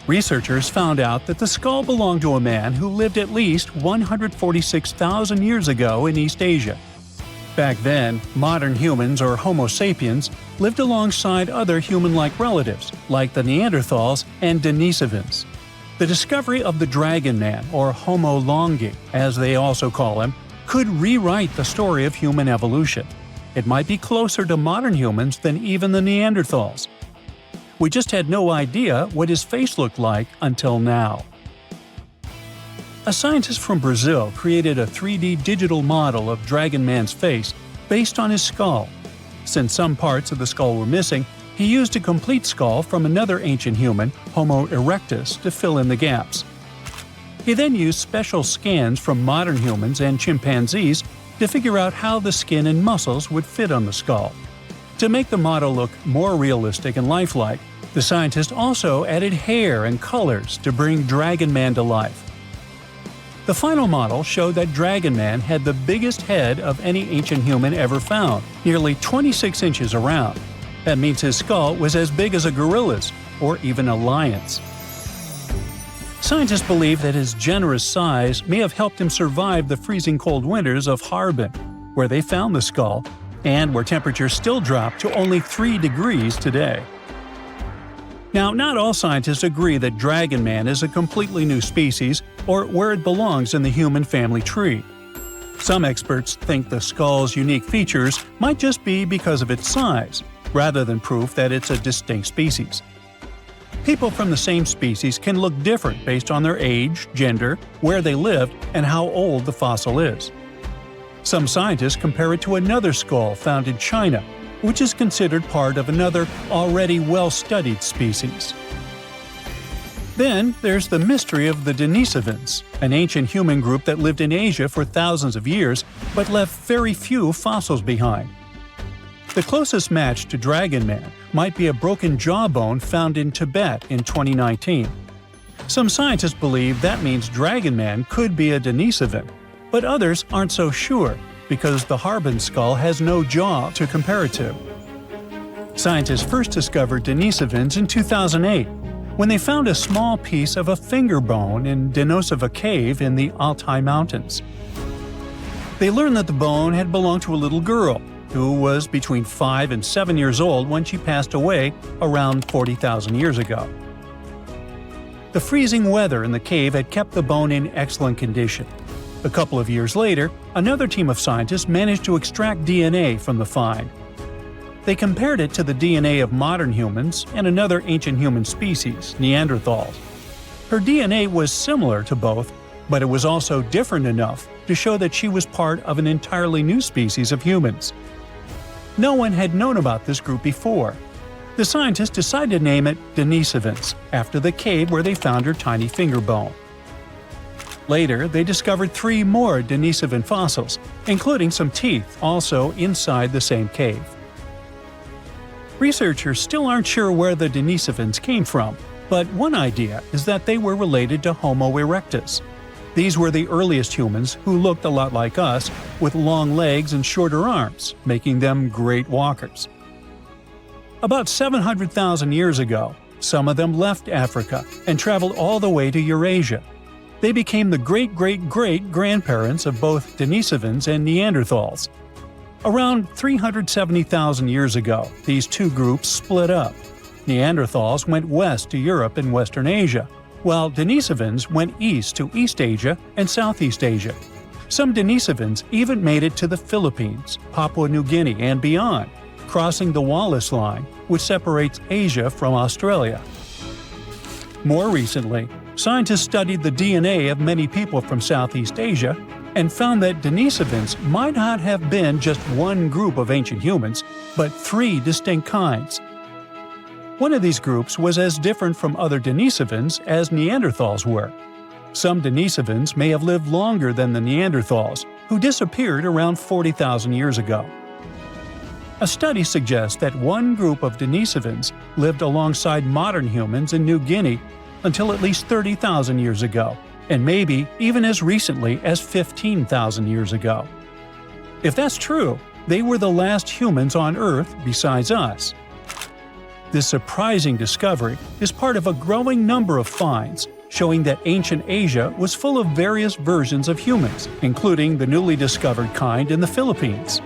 Researchers found out that the skull belonged to a man who lived at least 146,000 years ago in East Asia. Back then, modern humans, or Homo sapiens, lived alongside other human-like relatives, like the Neanderthals and Denisovans. The discovery of the Dragon Man, or Homo longi, as they also call him, could rewrite the story of human evolution. It might be closer to modern humans than even the Neanderthals. We just had no idea what his face looked like until now. A scientist from Brazil created a 3D digital model of Dragon Man's face based on his skull. Since some parts of the skull were missing, he used a complete skull from another ancient human, Homo erectus, to fill in the gaps. He then used special scans from modern humans and chimpanzees to figure out how the skin and muscles would fit on the skull. To make the model look more realistic and lifelike, the scientist also added hair and colors to bring Dragon Man to life. The final model showed that Dragon Man had the biggest head of any ancient human ever found, nearly 26 inches around. That means his skull was as big as a gorilla's, or even a lion's. Scientists believe that his generous size may have helped him survive the freezing cold winters of Harbin, where they found the skull, and where temperatures still drop to only 3 degrees today. Now, not all scientists agree that Dragon Man is a completely new species or where it belongs in the human family tree. Some experts think the skull's unique features might just be because of its size, rather than proof that it's a distinct species. People from the same species can look different based on their age, gender, where they lived, and how old the fossil is. Some scientists compare it to another skull found in China, which is considered part of another already well-studied species. Then there's the mystery of the Denisovans, an ancient human group that lived in Asia for thousands of years but left very few fossils behind. The closest match to Dragon Man might be a broken jawbone found in Tibet in 2019. Some scientists believe that means Dragon Man could be a Denisovan, but others aren't so sure because the Harbin skull has no jaw to compare it to. Scientists first discovered Denisovans in 2008 when they found a small piece of a finger bone in Denisova Cave in the Altai Mountains. They learned that the bone had belonged to a little girl who was between 5 and 7 years old when she passed away around 40,000 years ago. The freezing weather in the cave had kept the bone in excellent condition. A couple of years later, another team of scientists managed to extract DNA from the find. They compared it to the DNA of modern humans and another ancient human species, Neanderthals. Her DNA was similar to both, but it was also different enough to show that she was part of an entirely new species of humans. No one had known about this group before. The scientists decided to name it Denisovans, after the cave where they found her tiny finger bone. Later, they discovered 3 more Denisovan fossils, including some teeth also inside the same cave. Researchers still aren't sure where the Denisovans came from, but one idea is that they were related to Homo erectus. These were the earliest humans who looked a lot like us, with long legs and shorter arms, making them great walkers. About 700,000 years ago, some of them left Africa and traveled all the way to Eurasia. They became the great-great-great-grandparents of both Denisovans and Neanderthals. Around 370,000 years ago, these two groups split up. Neanderthals went west to Europe and Western Asia, while Denisovans went east to East Asia and Southeast Asia. Some Denisovans even made it to the Philippines, Papua New Guinea, and beyond, crossing the Wallace Line, which separates Asia from Australia. More recently, scientists studied the DNA of many people from Southeast Asia and found that Denisovans might not have been just one group of ancient humans, but 3 distinct kinds. One of these groups was as different from other Denisovans as Neanderthals were. Some Denisovans may have lived longer than the Neanderthals, who disappeared around 40,000 years ago. A study suggests that one group of Denisovans lived alongside modern humans in New Guinea until at least 30,000 years ago, and maybe even as recently as 15,000 years ago. If that's true, they were the last humans on Earth besides us. This surprising discovery is part of a growing number of finds showing that ancient Asia was full of various versions of humans, including the newly discovered kind in the Philippines.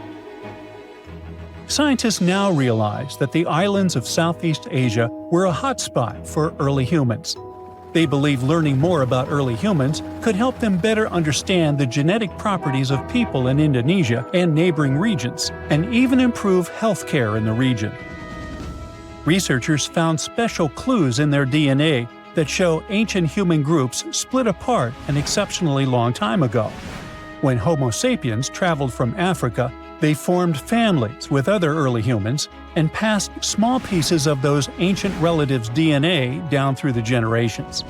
Scientists now realize that the islands of Southeast Asia were a hotspot for early humans. They believe learning more about early humans could help them better understand the genetic properties of people in Indonesia and neighboring regions, and even improve healthcare in the region. Researchers found special clues in their DNA that show ancient human groups split apart an exceptionally long time ago. When Homo sapiens traveled from Africa, they formed families with other early humans and passed small pieces of those ancient relatives' DNA down through the generations.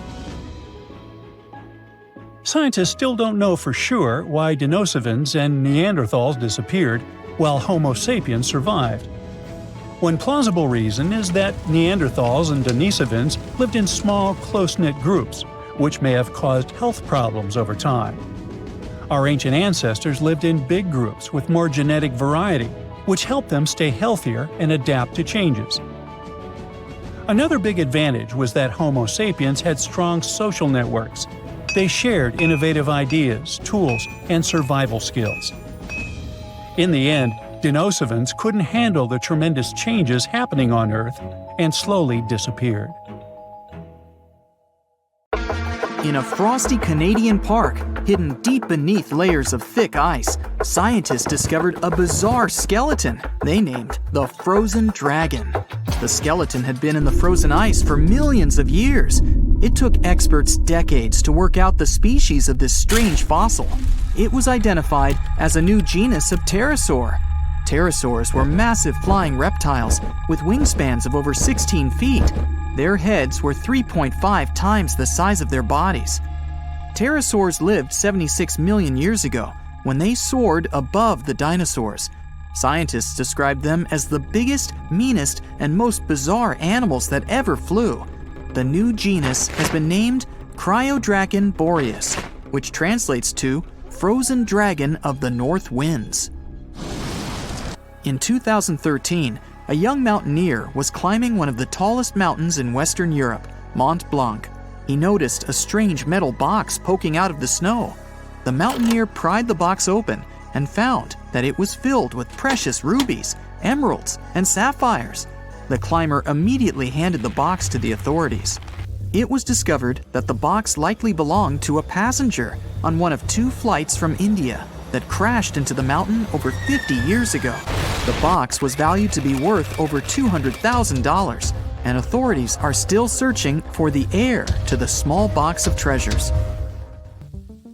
Scientists still don't know for sure why Denisovans and Neanderthals disappeared while Homo sapiens survived. One plausible reason is that Neanderthals and Denisovans lived in small, close-knit groups, which may have caused health problems over time. Our ancient ancestors lived in big groups with more genetic variety, which helped them stay healthier and adapt to changes. Another big advantage was that Homo sapiens had strong social networks. They shared innovative ideas, tools, and survival skills. In the end, Denisovans couldn't handle the tremendous changes happening on Earth and slowly disappeared. In a frosty Canadian park, hidden deep beneath layers of thick ice, scientists discovered a bizarre skeleton they named the Frozen Dragon. The skeleton had been in the frozen ice for millions of years. It took experts decades to work out the species of this strange fossil. It was identified as a new genus of pterosaur. Pterosaurs were massive flying reptiles with wingspans of over 16 feet. Their heads were 3.5 times the size of their bodies. Pterosaurs lived 76 million years ago when they soared above the dinosaurs. Scientists described them as the biggest, meanest, and most bizarre animals that ever flew. The new genus has been named Cryodragon boreas, which translates to Frozen Dragon of the North Winds. In 2013, a young mountaineer was climbing one of the tallest mountains in Western Europe, Mont Blanc. He noticed a strange metal box poking out of the snow. The mountaineer pried the box open and found that it was filled with precious rubies, emeralds, and sapphires. The climber immediately handed the box to the authorities. It was discovered that the box likely belonged to a passenger on one of 2 flights from India that crashed into the mountain over 50 years ago. The box was valued to be worth over $200,000, and authorities are still searching for the heir to the small box of treasures.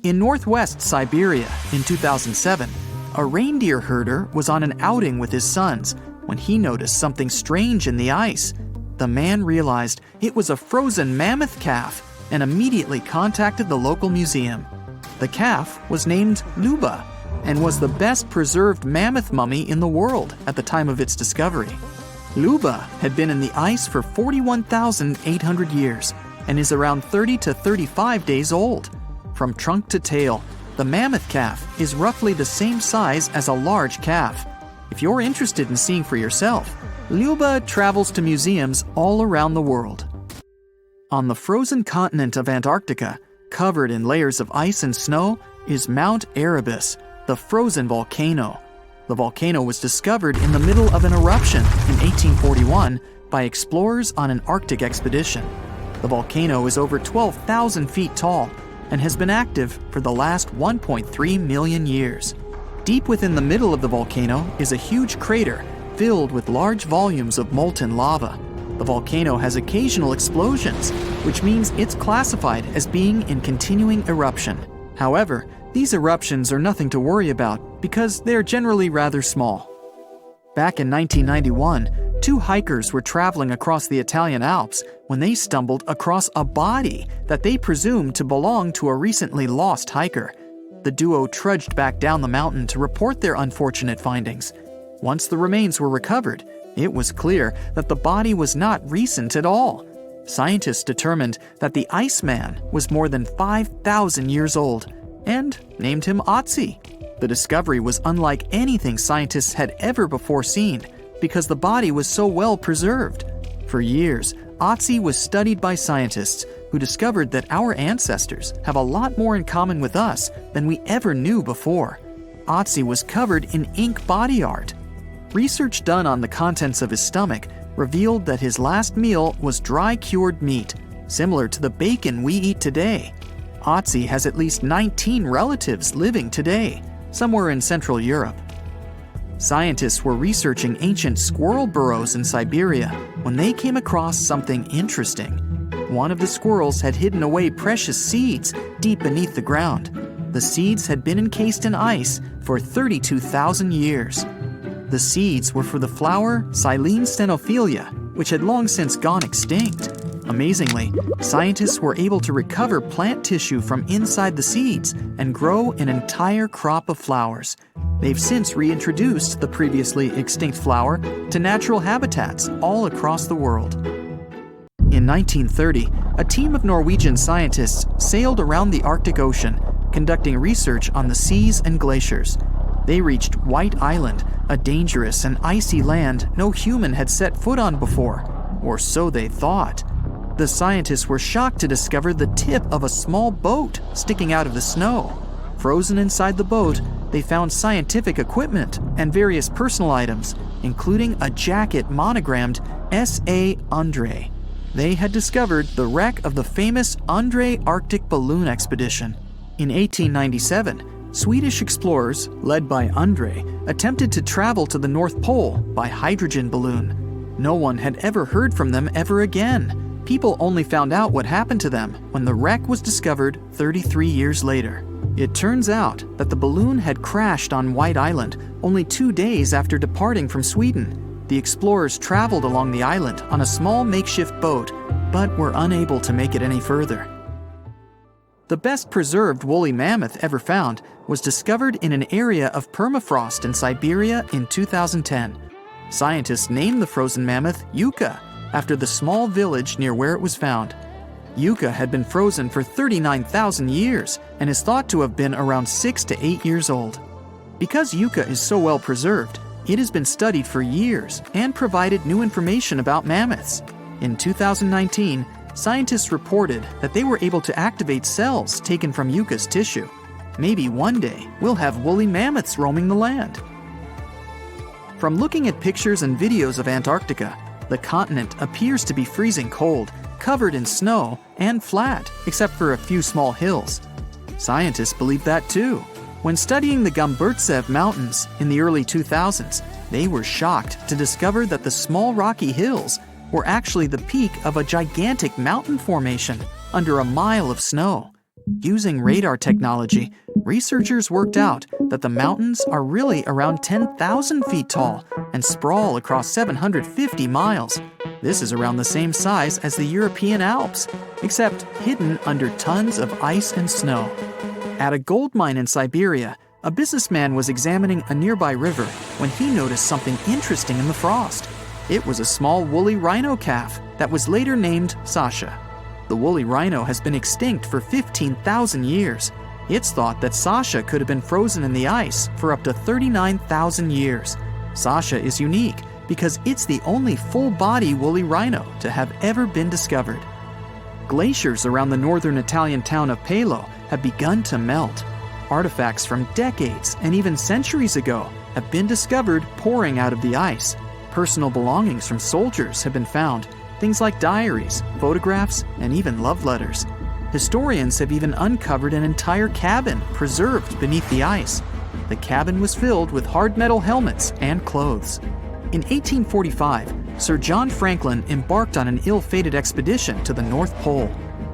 In northwest Siberia in 2007, a reindeer herder was on an outing with his sons when he noticed something strange in the ice. The man realized it was a frozen mammoth calf and immediately contacted the local museum. The calf was named Luba and was the best preserved mammoth mummy in the world at the time of its discovery. Luba had been in the ice for 41,800 years and is around 30 to 35 days old. From trunk to tail, the mammoth calf is roughly the same size as a large calf. If you're interested in seeing for yourself, Luba travels to museums all around the world. On the frozen continent of Antarctica, covered in layers of ice and snow, is Mount Erebus, the frozen volcano. The volcano was discovered in the middle of an eruption in 1841 by explorers on an Arctic expedition. The volcano is over 12,000 feet tall and has been active for the last 1.3 million years. Deep within the middle of the volcano is a huge crater filled with large volumes of molten lava. The volcano has occasional explosions, which means it's classified as being in continuing eruption. However, these eruptions are nothing to worry about because they're generally rather small. Back in 1991, 2 hikers were traveling across the Italian Alps when they stumbled across a body that they presumed to belong to a recently lost hiker. The duo trudged back down the mountain to report their unfortunate findings. Once the remains were recovered, it was clear that the body was not recent at all. Scientists determined that the Iceman was more than 5,000 years old and named him Otzi. The discovery was unlike anything scientists had ever before seen because the body was so well preserved. For years, Otzi was studied by scientists who discovered that our ancestors have a lot more in common with us than we ever knew before. Otzi was covered in ink body art. Research done on the contents of his stomach revealed that his last meal was dry-cured meat, similar to the bacon we eat today. Otzi has at least 19 relatives living today, somewhere in Central Europe. Scientists were researching ancient squirrel burrows in Siberia when they came across something interesting. One of the squirrels had hidden away precious seeds deep beneath the ground. The seeds had been encased in ice for 32,000 years. The seeds were for the flower Silene stenophilia, which had long since gone extinct. Amazingly, scientists were able to recover plant tissue from inside the seeds and grow an entire crop of flowers. They've since reintroduced the previously extinct flower to natural habitats all across the world. In 1930, a team of Norwegian scientists sailed around the Arctic Ocean, conducting research on the seas and glaciers. They reached White Island, a dangerous and icy land no human had set foot on before, or so they thought. The scientists were shocked to discover the tip of a small boat sticking out of the snow. Frozen inside the boat, they found scientific equipment and various personal items, including a jacket monogrammed S.A. Andre. They had discovered the wreck of the famous Andre Arctic balloon expedition. In 1897, Swedish explorers, led by Andre, attempted to travel to the North Pole by hydrogen balloon. No one had ever heard from them ever again. People only found out what happened to them when the wreck was discovered 33 years later. It turns out that the balloon had crashed on White Island only 2 days after departing from Sweden. The explorers traveled along the island on a small makeshift boat, but were unable to make it any further. The best preserved woolly mammoth ever found was discovered in an area of permafrost in Siberia in 2010. Scientists named the frozen mammoth Yucca, after the small village near where it was found. Yucca had been frozen for 39,000 years and is thought to have been around 6 to 8 years old. Because Yucca is so well preserved, it has been studied for years and provided new information about mammoths. In 2019, scientists reported that they were able to activate cells taken from Yucca's tissue. Maybe one day we'll have woolly mammoths roaming the land. From looking at pictures and videos of Antarctica, the continent appears to be freezing cold, covered in snow, and flat, except for a few small hills. Scientists believe that too. When studying the Gomburtsev Mountains in the early 2000s, they were shocked to discover that the small rocky hills were actually the peak of a gigantic mountain formation under a mile of snow. Using radar technology, researchers worked out that the mountains are really around 10,000 feet tall and sprawl across 750 miles. This is around the same size as the European Alps, except hidden under tons of ice and snow. At a gold mine in Siberia, a businessman was examining a nearby river when he noticed something interesting in the frost. It was a small woolly rhino calf that was later named Sasha. The woolly rhino has been extinct for 15,000 years. It's thought that Sasha could have been frozen in the ice for up to 39,000 years. Sasha is unique because it's the only full-body woolly rhino to have ever been discovered. Glaciers around the northern Italian town of Pelo have begun to melt. Artifacts from decades and even centuries ago have been discovered pouring out of the ice. Personal belongings from soldiers have been found, things like diaries, photographs, and even love letters. Historians have even uncovered an entire cabin preserved beneath the ice. The cabin was filled with hard metal helmets and clothes. In 1845, Sir John Franklin embarked on an ill-fated expedition to the North Pole.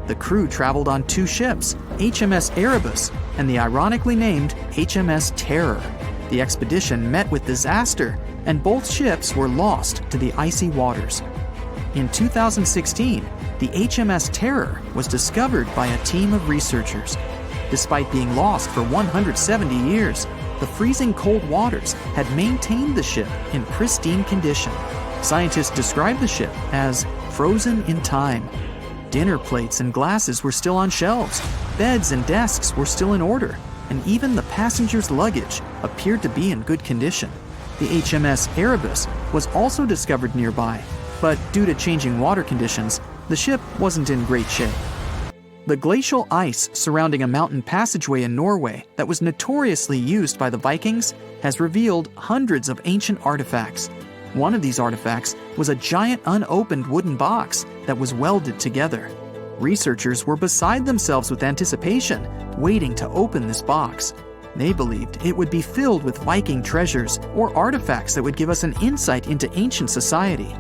The crew traveled on two ships, HMS Erebus and the ironically named HMS Terror. The expedition met with disaster, and both ships were lost to the icy waters. In 2016, the HMS Terror was discovered by a team of researchers. Despite being lost for 170 years, the freezing cold waters had maintained the ship in pristine condition. Scientists described the ship as frozen in time. Dinner plates and glasses were still on shelves, beds and desks were still in order, and even the passengers' luggage appeared to be in good condition. The HMS Erebus was also discovered nearby, but due to changing water conditions, the ship wasn't in great shape. The glacial ice surrounding a mountain passageway in Norway that was notoriously used by the Vikings has revealed hundreds of ancient artifacts. One of these artifacts was a giant unopened wooden box that was welded together. Researchers were beside themselves with anticipation, waiting to open this box. They believed it would be filled with Viking treasures or artifacts that would give us an insight into ancient society.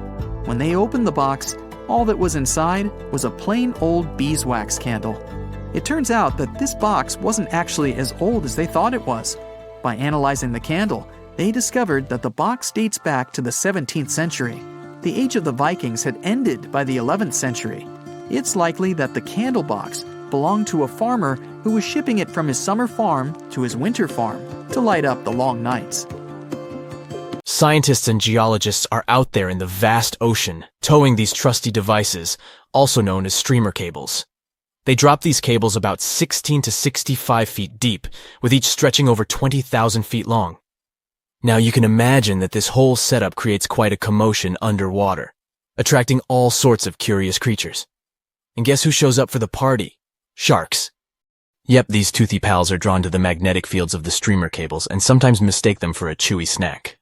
When they opened the box, all that was inside was a plain old beeswax candle. It turns out that this box wasn't actually as old as they thought it was. By analyzing the candle, they discovered that the box dates back to the 17th century. The age of the Vikings had ended by the 11th century. It's likely that the candle box belonged to a farmer who was shipping it from his summer farm to his winter farm to light up the long nights. Scientists and geologists are out there in the vast ocean, towing these trusty devices, also known as streamer cables. They drop these cables about 16 to 65 feet deep, with each stretching over 20,000 feet long. Now you can imagine that this whole setup creates quite a commotion underwater, attracting all sorts of curious creatures. And guess who shows up for the party? Sharks. Yep, these toothy pals are drawn to the magnetic fields of the streamer cables and sometimes mistake them for a chewy snack.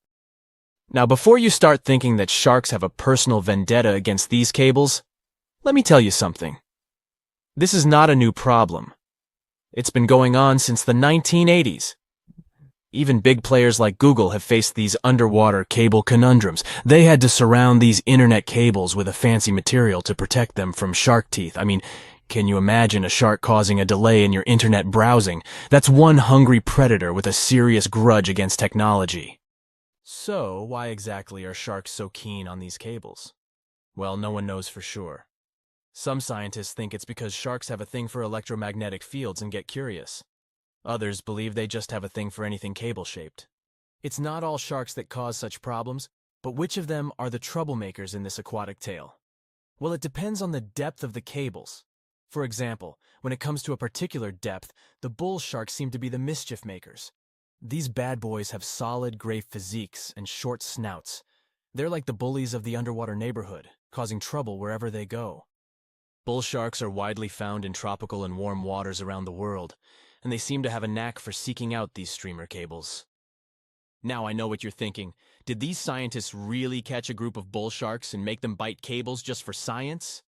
Now, before you start thinking that sharks have a personal vendetta against these cables, let me tell you something. This is not a new problem. It's been going on since the 1980s. Even big players like Google have faced these underwater cable conundrums. They had to surround these internet cables with a fancy material to protect them from shark teeth. I mean, can you imagine a shark causing a delay in your internet browsing? That's one hungry predator with a serious grudge against technology. So, why exactly are sharks so keen on these cables? Well, no one knows for sure. Some scientists think it's because sharks have a thing for electromagnetic fields and get curious. Others believe they just have a thing for anything cable-shaped. It's not all sharks that cause such problems, but which of them are the troublemakers in this aquatic tale? Well, it depends on the depth of the cables. For example, when it comes to a particular depth, the bull sharks seem to be the mischief makers. These bad boys have solid gray physiques and short snouts. They're like the bullies of the underwater neighborhood, causing trouble wherever they go. Bull sharks are widely found in tropical and warm waters around the world. and they seem to have a knack for seeking out these streamer cables. Now I know what you're thinking. Did these scientists really catch a group of bull sharks and make them bite cables just for science?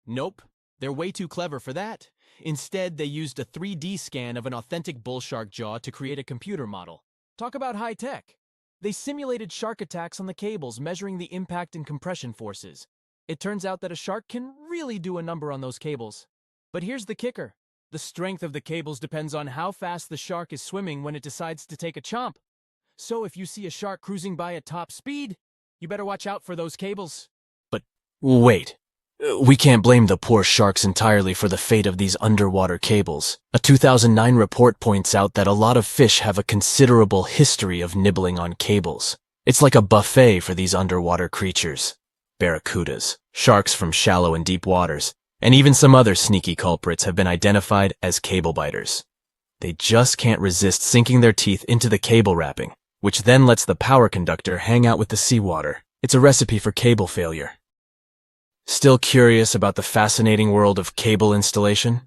Nope, they're way too clever for that. Instead, they used a 3D scan of an authentic bull shark jaw to create a computer model. Talk about high tech. They simulated shark attacks on the cables, measuring the impact and compression forces. It turns out that a shark can really do a number on those cables. But here's the kicker. The strength of the cables depends on how fast the shark is swimming when it decides to take a chomp. So if you see a shark cruising by at top speed, you better watch out for those cables. But wait. We can't blame the poor sharks entirely for the fate of these underwater cables. A 2009 report points out that a lot of fish have a considerable history of nibbling on cables. It's like a buffet for these underwater creatures. Barracudas, sharks from shallow and deep waters, and even some other sneaky culprits have been identified as cable biters. They just can't resist sinking their teeth into the cable wrapping, which then lets the power conductor hang out with the seawater. It's a recipe for cable failure. Still curious about the fascinating world of cable installation?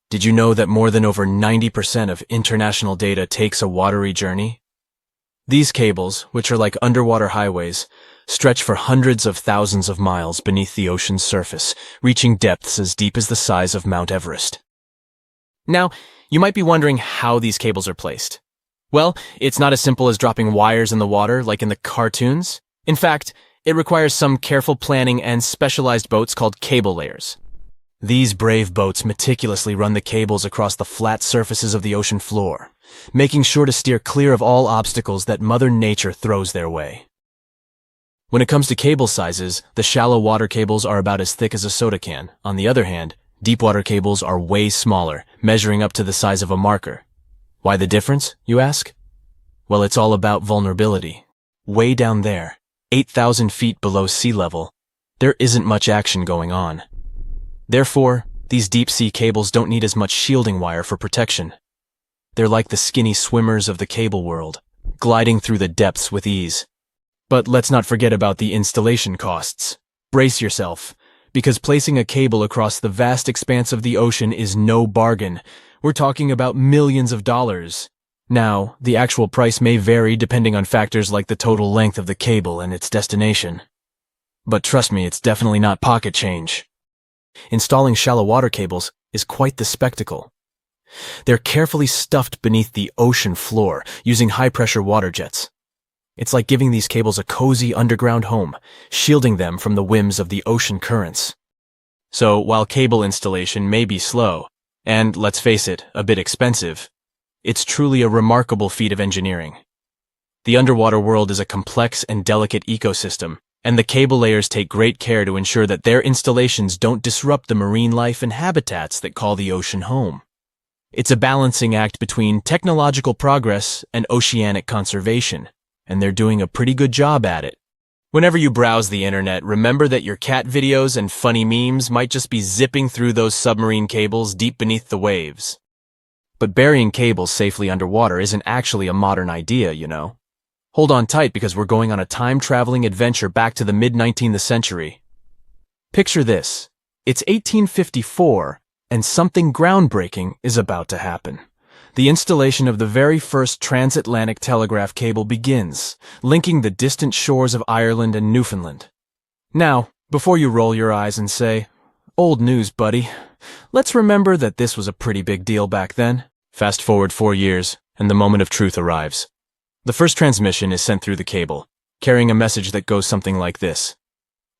Did you know that more than over 90% of international data takes a watery journey? These cables, which are like underwater highways, stretch for hundreds of thousands of miles beneath the ocean's surface, reaching depths as deep as the size of Mount Everest. Now, you might be wondering how these cables are placed. Well, it's not as simple as dropping wires in the water like in the cartoons. In fact, it requires some careful planning and specialized boats called cable layers. These brave boats meticulously run the cables across the flat surfaces of the ocean floor, making sure to steer clear of all obstacles that Mother Nature throws their way. When it comes to cable sizes, the shallow water cables are about as thick as a soda can. On the other hand, deep water cables are way smaller, measuring up to the size of a marker. Why the difference, you ask? Well, it's all about vulnerability. Way down there, 8,000 feet below sea level, there isn't much action going on. Therefore, these deep-sea cables don't need as much shielding wire for protection. They're like the skinny swimmers of the cable world, gliding through the depths with ease. But let's not forget about the installation costs. Brace yourself, because placing a cable across the vast expanse of the ocean is no bargain. We're talking about millions of dollars. Now, the actual price may vary depending on factors like the total length of the cable and its destination. But trust me, it's definitely not pocket change. Installing shallow water cables is quite the spectacle. They're carefully stuffed beneath the ocean floor using high-pressure water jets. It's like giving these cables a cozy underground home, shielding them from the whims of the ocean currents. So, while cable installation may be slow, and let's face it, a bit expensive, it's truly a remarkable feat of engineering. The underwater world is a complex and delicate ecosystem, and the cable layers take great care to ensure that their installations don't disrupt the marine life and habitats that call the ocean home. It's a balancing act between technological progress and oceanic conservation, and they're doing a pretty good job at it. Whenever you browse the internet, remember that your cat videos and funny memes might just be zipping through those submarine cables deep beneath the waves. But burying cables safely underwater isn't actually a modern idea, you know. Hold on tight because we're going on a time-traveling adventure back to the mid-19th century. Picture this. It's 1854, and something groundbreaking is about to happen. The installation of the very first transatlantic telegraph cable begins, linking the distant shores of Ireland and Newfoundland. Now, before you roll your eyes and say, "Old news, buddy," let's remember that this was a pretty big deal back then. Fast forward 4 years, and the moment of truth arrives. The first transmission is sent through the cable, carrying a message that goes something like this.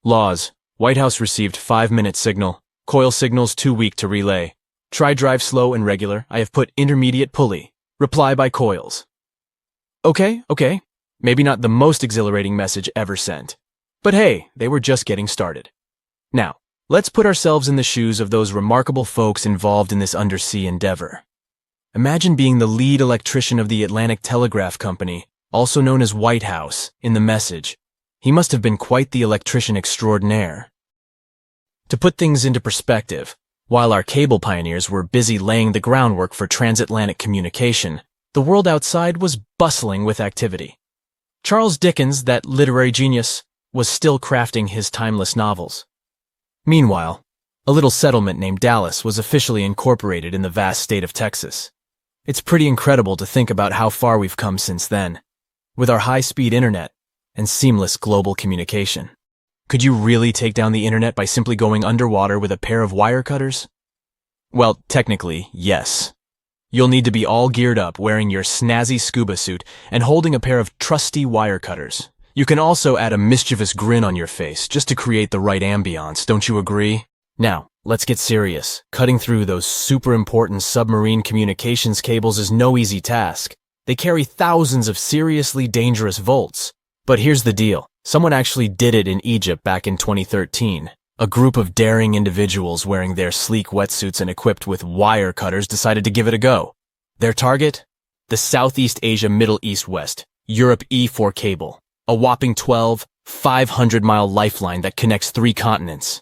Laws. White House received 5-minute signal. Coil signals too weak to relay. Try drive slow and regular. I have put intermediate pulley. Reply by coils. Okay. Maybe not the most exhilarating message ever sent. But hey, they were just getting started. Now, let's put ourselves in the shoes of those remarkable folks involved in this undersea endeavor. Imagine being the lead electrician of the Atlantic Telegraph Company, also known as White House, in the message. He must have been quite the electrician extraordinaire. To put things into perspective, while our cable pioneers were busy laying the groundwork for transatlantic communication, the world outside was bustling with activity. Charles Dickens, that literary genius, was still crafting his timeless novels. Meanwhile, a little settlement named Dallas was officially incorporated in the vast state of Texas. It's pretty incredible to think about how far we've come since then, with our high-speed internet and seamless global communication. Could you really take down the internet by simply going underwater with a pair of wire cutters? Well, technically, yes. You'll need to be all geared up, wearing your snazzy scuba suit and holding a pair of trusty wire cutters. You can also add a mischievous grin on your face just to create the right ambiance, don't you agree? Now, let's get serious. Cutting through those super important submarine communications cables is no easy task. They carry thousands of seriously dangerous volts. But here's the deal. Someone actually did it in Egypt back in 2013. A group of daring individuals wearing their sleek wetsuits and equipped with wire cutters decided to give it a go. Their target? The Southeast Asia Middle East-West, Europe E4 cable. A whopping 500-mile lifeline that connects 3 continents.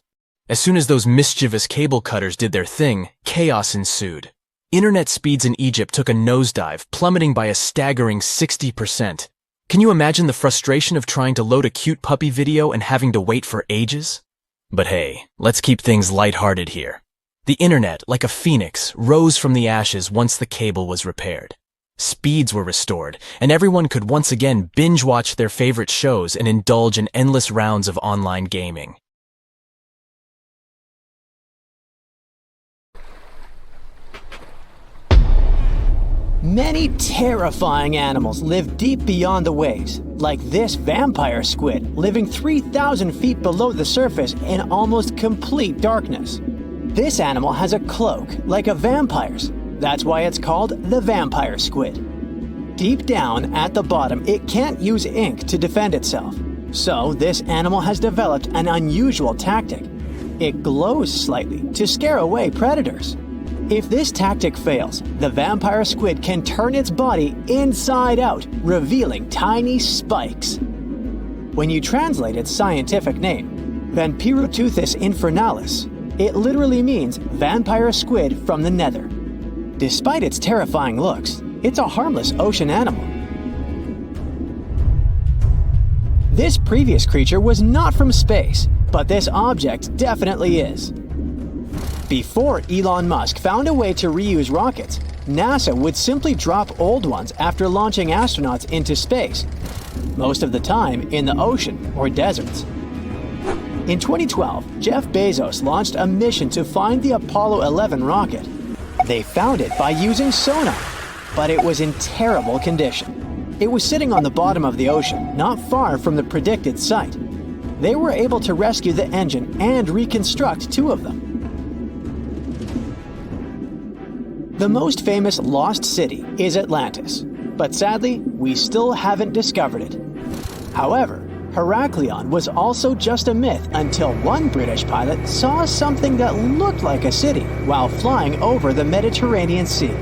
As soon as those mischievous cable cutters did their thing, chaos ensued. Internet speeds in Egypt took a nosedive, plummeting by a staggering 60%. Can you imagine the frustration of trying to load a cute puppy video and having to wait for ages? But hey, let's keep things lighthearted here. The internet, like a phoenix, rose from the ashes once the cable was repaired. Speeds were restored, and everyone could once again binge-watch their favorite shows and indulge in endless rounds of online gaming. Many terrifying animals live deep beyond the waves, like this vampire squid living 3,000 feet below the surface in almost complete darkness. This animal has a cloak, like a vampire's. That's why it's called the vampire squid. Deep down at the bottom, it can't use ink to defend itself. So this animal has developed an unusual tactic. It glows slightly to scare away predators. If this tactic fails, the vampire squid can turn its body inside out, revealing tiny spikes. When you translate its scientific name, Vampiroteuthis infernalis, it literally means vampire squid from the nether. Despite its terrifying looks, it's a harmless ocean animal. This previous creature was not from space, but this object definitely is. Before Elon Musk found a way to reuse rockets, NASA would simply drop old ones after launching astronauts into space, most of the time in the ocean or deserts. In 2012, Jeff Bezos launched a mission to find the Apollo 11 rocket. They found it by using sonar, but it was in terrible condition. It was sitting on the bottom of the ocean, not far from the predicted site. They were able to rescue the engine and reconstruct 2 of them. The most famous lost city is Atlantis, but sadly, we still haven't discovered it. However, Heraklion was also just a myth until one British pilot saw something that looked like a city while flying over the Mediterranean Sea.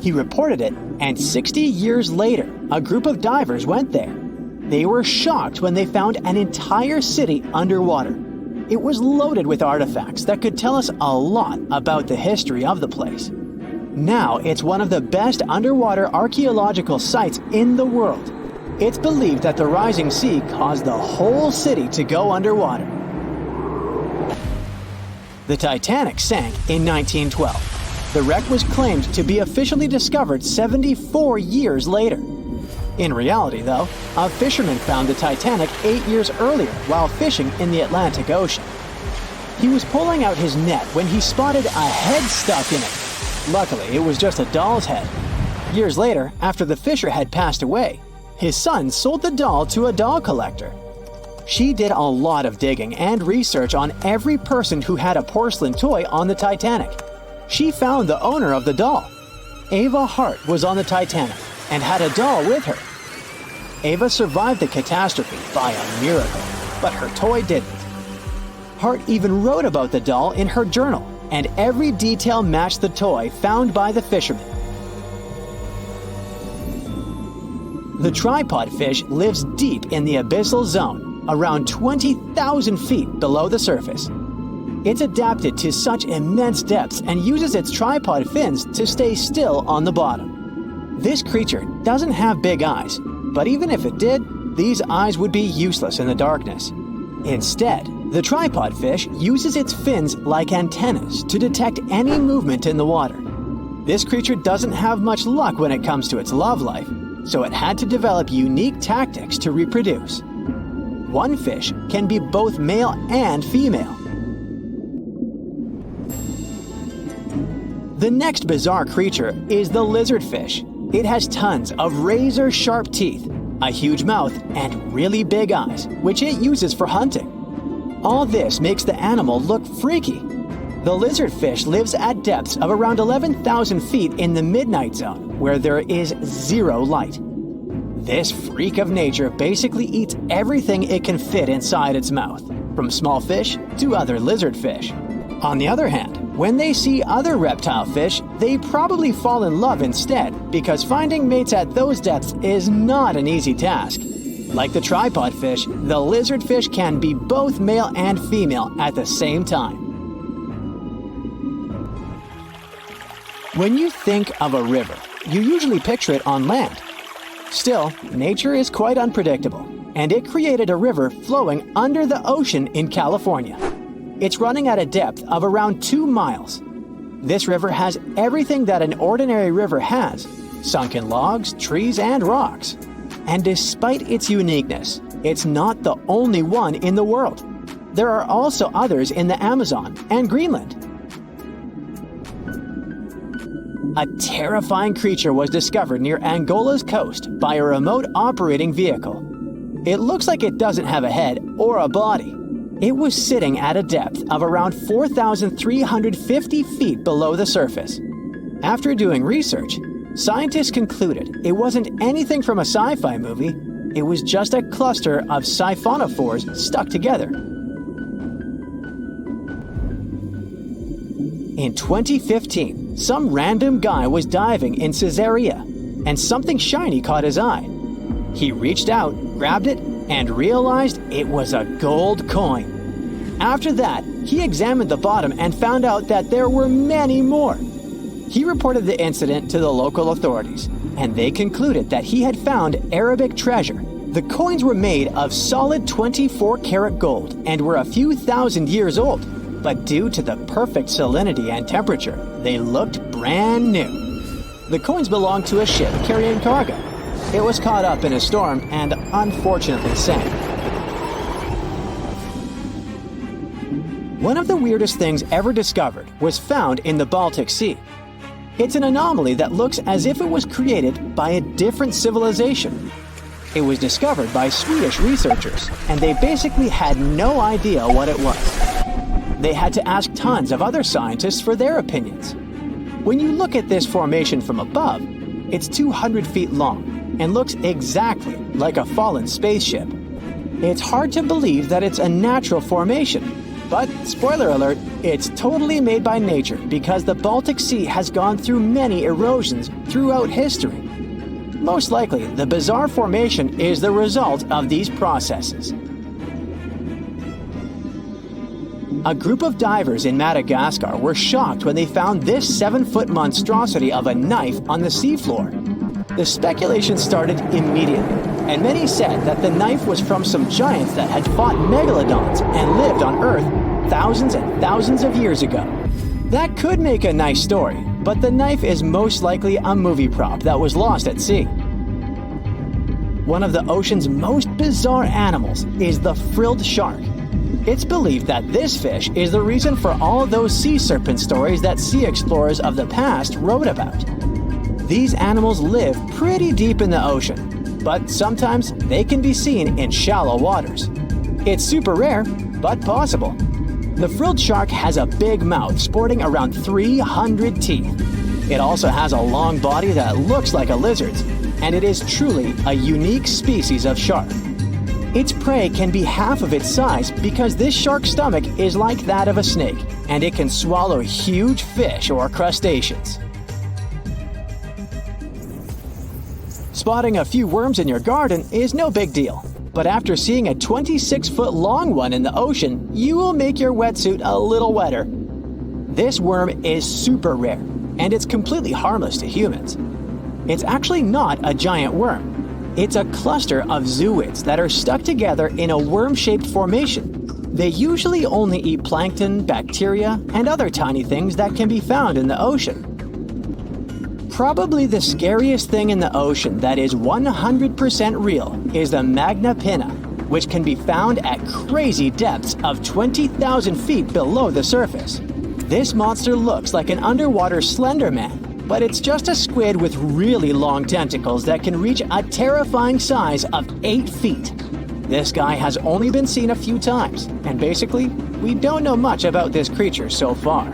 He reported it, and 60 years later, a group of divers went there. They were shocked when they found an entire city underwater. It was loaded with artifacts that could tell us a lot about the history of the place. Now it's one of the best underwater archaeological sites in the world. It's believed that the rising sea caused the whole city to go underwater. The Titanic sank in 1912. The wreck was claimed to be officially discovered 74 years later. In reality, though, a fisherman found the Titanic 8 years earlier while fishing in the Atlantic Ocean. He was pulling out his net when he spotted a head stuck in it. Luckily, it was just a doll's head. Years later, after the fisher had passed away, his son sold the doll to a doll collector. She did a lot of digging and research on every person who had a porcelain toy on the Titanic. She found the owner of the doll. Ava Hart was on the Titanic and had a doll with her. Ava survived the catastrophe by a miracle, but her toy didn't. Hart even wrote about the doll in her journal, and every detail matched the toy found by the fisherman. The tripod fish lives deep in the abyssal zone, around 20,000 feet below the surface. It's adapted to such immense depths and uses its tripod fins to stay still on the bottom. This creature doesn't have big eyes, but even if it did, these eyes would be useless in the darkness. Instead, the tripod fish uses its fins like antennas to detect any movement in the water. This creature doesn't have much luck when it comes to its love life, so it had to develop unique tactics to reproduce. One fish can be both male and female. The next bizarre creature is the lizardfish. It has tons of razor-sharp teeth, a huge mouth, and really big eyes, which it uses for hunting. All this makes the animal look freaky. The lizardfish lives at depths of around 11,000 feet in the midnight zone, where there is zero light. This freak of nature basically eats everything it can fit inside its mouth, from small fish to other lizardfish. On the other hand, when they see other reptile fish, they probably fall in love instead, because finding mates at those depths is not an easy task. Like the tripod fish, the lizardfish can be both male and female at the same time. When you think of a river, you usually picture it on land. Still, nature is quite unpredictable, and it created a river flowing under the ocean in California. It's running at a depth of around 2 miles. This river has everything that an ordinary river has: sunken logs, trees, and rocks. And despite its uniqueness, it's not the only one in the world. There are also others in the Amazon and Greenland. A terrifying creature was discovered near Angola's coast by a remote operating vehicle. It looks like it doesn't have a head or a body. It was sitting at a depth of around 4,350 feet below the surface. After doing research, scientists concluded it wasn't anything from a sci-fi movie, it was just a cluster of siphonophores stuck together. In 2015, some random guy was diving in Caesarea, and something shiny caught his eye. He reached out, grabbed it, and realized it was a gold coin. After that, he examined the bottom and found out that there were many more. He reported the incident to the local authorities, and they concluded that he had found Arabic treasure. The coins were made of solid 24-karat gold and were a few thousand years old, but due to the perfect salinity and temperature, they looked brand new. The coins belonged to a ship carrying cargo. It was caught up in a storm and unfortunately sank. One of the weirdest things ever discovered was found in the Baltic Sea. It's an anomaly that looks as if it was created by a different civilization. It was discovered by Swedish researchers, and they basically had no idea what it was. They had to ask tons of other scientists for their opinions. When you look at this formation from above, it's 200 feet long and looks exactly like a fallen spaceship. It's hard to believe that it's a natural formation, but spoiler alert, it's totally made by nature because the Baltic Sea has gone through many erosions throughout history. Most likely, the bizarre formation is the result of these processes. A group of divers in Madagascar were shocked when they found this 7-foot monstrosity of a knife on the seafloor. The speculation started immediately, and many said that the knife was from some giants that had fought megalodons and lived on Earth thousands and thousands of years ago. That could make a nice story, but the knife is most likely a movie prop that was lost at sea. One of the ocean's most bizarre animals is the frilled shark. It's believed that this fish is the reason for all those sea serpent stories that sea explorers of the past wrote about. These animals live pretty deep in the ocean, but sometimes they can be seen in shallow waters. It's super rare, but possible. The frilled shark has a big mouth sporting around 300 teeth. It also has a long body that looks like a lizard's, and it is truly a unique species of shark. Its prey can be half of its size because this shark's stomach is like that of a snake, and it can swallow huge fish or crustaceans. Spotting a few worms in your garden is no big deal, but after seeing a 26-foot long one in the ocean, you will make your wetsuit a little wetter. This worm is super rare, and it's completely harmless to humans. It's actually not a giant worm. It's a cluster of zooids that are stuck together in a worm-shaped formation. They usually only eat plankton, bacteria, and other tiny things that can be found in the ocean. Probably the scariest thing in the ocean that is 100% real is the Magna Pinna, which can be found at crazy depths of 20,000 feet below the surface. This monster looks like an underwater Slender Man, but it's just a squid with really long tentacles that can reach a terrifying size of 8 feet. This guy has only been seen a few times, and basically, we don't know much about this creature so far.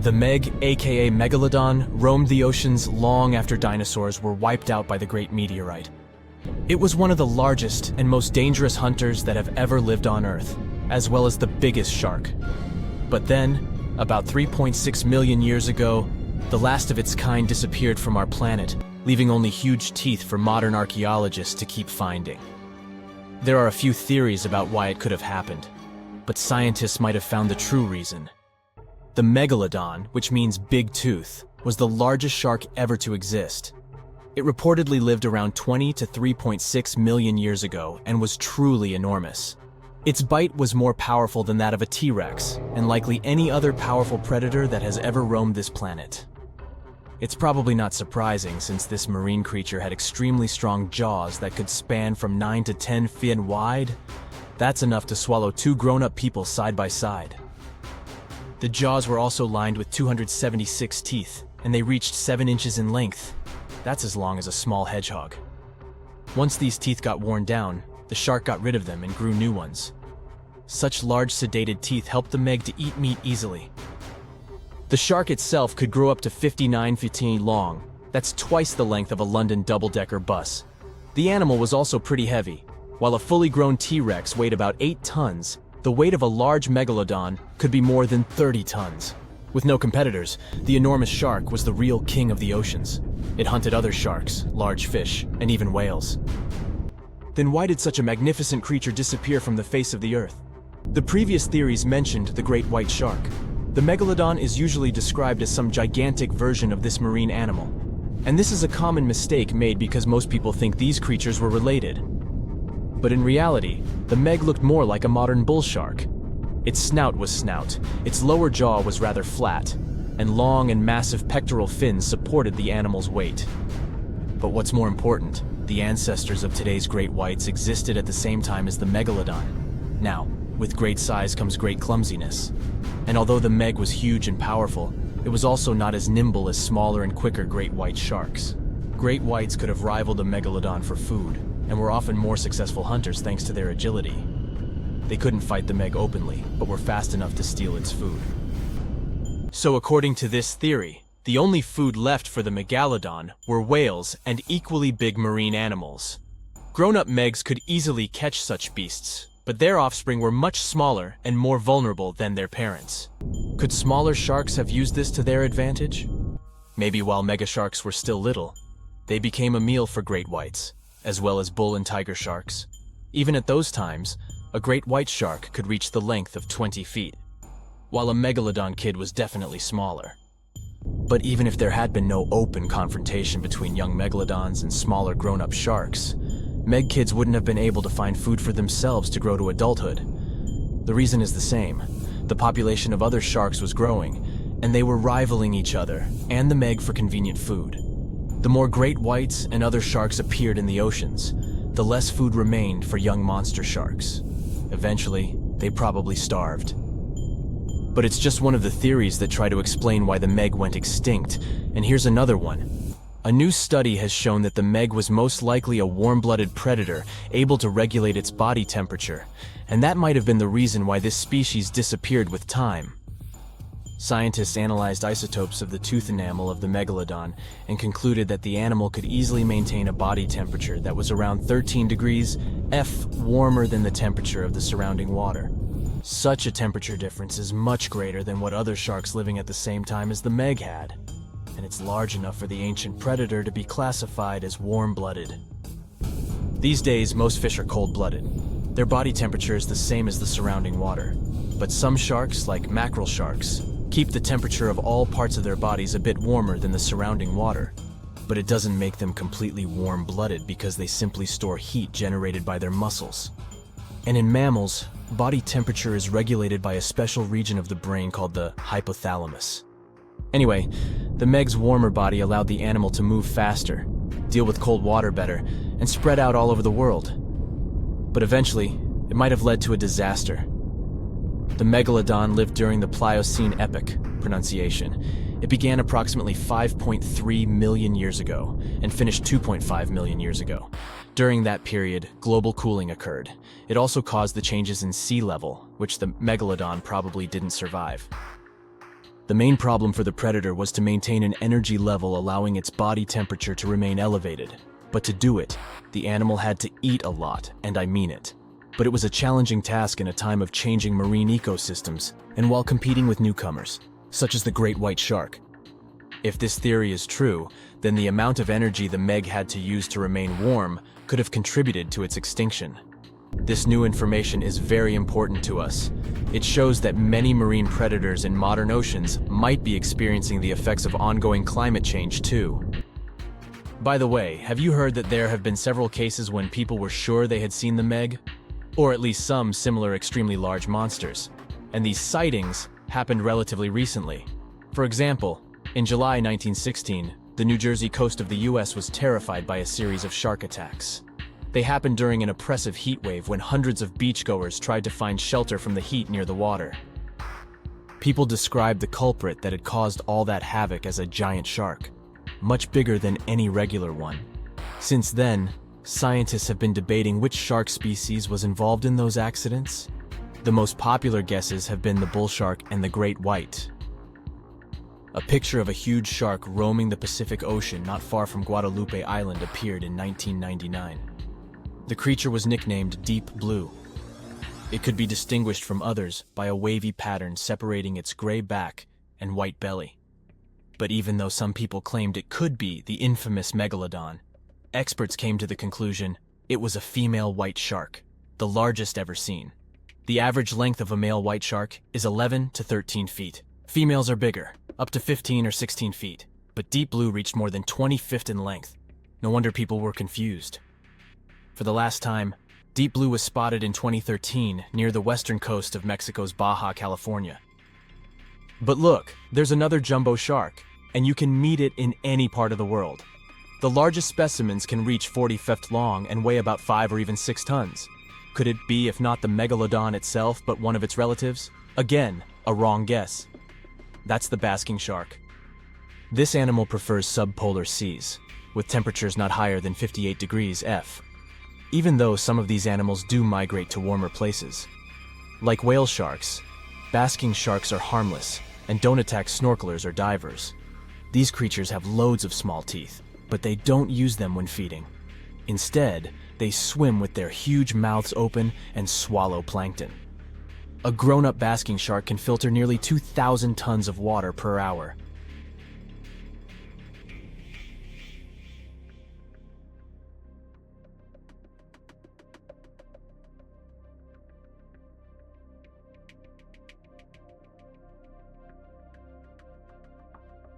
The Meg, aka Megalodon, roamed the oceans long after dinosaurs were wiped out by the Great Meteorite. It was one of the largest and most dangerous hunters that have ever lived on Earth, as well as the biggest shark. But then, about 3.6 million years ago, the last of its kind disappeared from our planet, leaving only huge teeth for modern archaeologists to keep finding. There are a few theories about why it could have happened, but scientists might have found the true reason. The Megalodon, which means big tooth, was the largest shark ever to exist. It reportedly lived around 20 to 3.6 million years ago and was truly enormous. Its bite was more powerful than that of a T-Rex, and likely any other powerful predator that has ever roamed this planet. It's probably not surprising since this marine creature had extremely strong jaws that could span from 9 to 10 feet wide. That's enough to swallow 2 grown-up people side by side. The jaws were also lined with 276 teeth, and they reached 7 inches in length. That's as long as a small hedgehog. Once these teeth got worn down, the shark got rid of them and grew new ones. Such large sedated teeth helped the Meg to eat meat easily. The shark itself could grow up to 59 feet long. That's twice the length of a London double-decker bus. The animal was also pretty heavy. While a fully grown T-Rex weighed about 8 tons, the weight of a large megalodon could be more than 30 tons. With no competitors, the enormous shark was the real king of the oceans. It hunted other sharks, large fish, and even whales. Then why did such a magnificent creature disappear from the face of the Earth? The previous theories mentioned the great white shark. The megalodon is usually described as some gigantic version of this marine animal. And this is a common mistake made because most people think these creatures were related. But in reality, the Meg looked more like a modern bull shark. Its snout was snout, its lower jaw was rather flat, and long and massive pectoral fins supported the animal's weight. But what's more important, the ancestors of today's great whites existed at the same time as the megalodon. Now, with great size comes great clumsiness. And although the Meg was huge and powerful, it was also not as nimble as smaller and quicker great white sharks. Great whites could have rivaled a megalodon for food, and were often more successful hunters thanks to their agility. They couldn't fight the Meg openly, but were fast enough to steal its food. So according to this theory, the only food left for the megalodon were whales and equally big marine animals. Grown-up Megs could easily catch such beasts, but their offspring were much smaller and more vulnerable than their parents. Could smaller sharks have used this to their advantage? Maybe while megasharks were still little, they became a meal for great whites, as well as bull and tiger sharks. Even at those times, a great white shark could reach the length of 20 feet, while a megalodon kid was definitely smaller. But even if there had been no open confrontation between young megalodons and smaller grown-up sharks, Meg kids wouldn't have been able to find food for themselves to grow to adulthood. The reason is the same. The population of other sharks was growing, and they were rivaling each other and the Meg for convenient food. The more great whites and other sharks appeared in the oceans, the less food remained for young monster sharks. Eventually, they probably starved. But it's just one of the theories that try to explain why the Meg went extinct, and here's another one. A new study has shown that the Meg was most likely a warm-blooded predator able to regulate its body temperature, and that might have been the reason why this species disappeared with time. Scientists analyzed isotopes of the tooth enamel of the megalodon and concluded that the animal could easily maintain a body temperature that was around 13 degrees F warmer than the temperature of the surrounding water. Such a temperature difference is much greater than what other sharks living at the same time as the Meg had, and it's large enough for the ancient predator to be classified as warm-blooded. These days, most fish are cold-blooded. Their body temperature is the same as the surrounding water, but some sharks, like mackerel sharks, keep the temperature of all parts of their bodies a bit warmer than the surrounding water. But it doesn't make them completely warm-blooded because they simply store heat generated by their muscles. And in mammals, body temperature is regulated by a special region of the brain called the hypothalamus. Anyway, the Meg's warmer body allowed the animal to move faster, deal with cold water better, and spread out all over the world. But eventually, it might have led to a disaster. The Megalodon lived during the Pliocene epoch, pronunciation. It began approximately 5.3 million years ago and finished 2.5 million years ago. During that period, global cooling occurred. It also caused the changes in sea level, which the Megalodon probably didn't survive. The main problem for the predator was to maintain an energy level allowing its body temperature to remain elevated. But to do it, the animal had to eat a lot, and I mean it. But it was a challenging task in a time of changing marine ecosystems and while competing with newcomers, such as the great white shark. If this theory is true, then the amount of energy the Meg had to use to remain warm could have contributed to its extinction. This new information is very important to us. It shows that many marine predators in modern oceans might be experiencing the effects of ongoing climate change too. By the way, have you heard that there have been several cases when people were sure they had seen the Meg? Or at least some similar extremely large monsters. And these sightings happened relatively recently. For example, in July 1916, the New Jersey coast of the US was terrified by a series of shark attacks. They happened during an oppressive heat wave when hundreds of beachgoers tried to find shelter from the heat near the water. People described the culprit that had caused all that havoc as a giant shark, much bigger than any regular one. Since then, scientists have been debating which shark species was involved in those accidents. The most popular guesses have been the bull shark and the great white. A picture of a huge shark roaming the Pacific Ocean not far from Guadalupe Island appeared in 1999. The creature was nicknamed Deep Blue. It could be distinguished from others by a wavy pattern separating its gray back and white belly. But even though some people claimed it could be the infamous Megalodon, experts came to the conclusion it was a female white shark, the largest ever seen. The average length of a male white shark is 11 to 13 feet. Females are bigger, up to 15 or 16 feet, but Deep Blue reached more than 20 feet in length. No wonder people were confused. For the last time, Deep Blue was spotted in 2013 near the western coast of Mexico's Baja California. But look, there's another jumbo shark, and you can meet it in any part of the world. The largest specimens can reach 40 feet long and weigh about 5 or even 6 tons. Could it be, if not the Megalodon itself, but one of its relatives? Again, a wrong guess. That's the basking shark. This animal prefers subpolar seas, with temperatures not higher than 58 degrees F. Even though some of these animals do migrate to warmer places. Like whale sharks, basking sharks are harmless and don't attack snorkelers or divers. These creatures have loads of small teeth, but they don't use them when feeding. Instead, they swim with their huge mouths open and swallow plankton. A grown-up basking shark can filter nearly 2,000 tons of water per hour,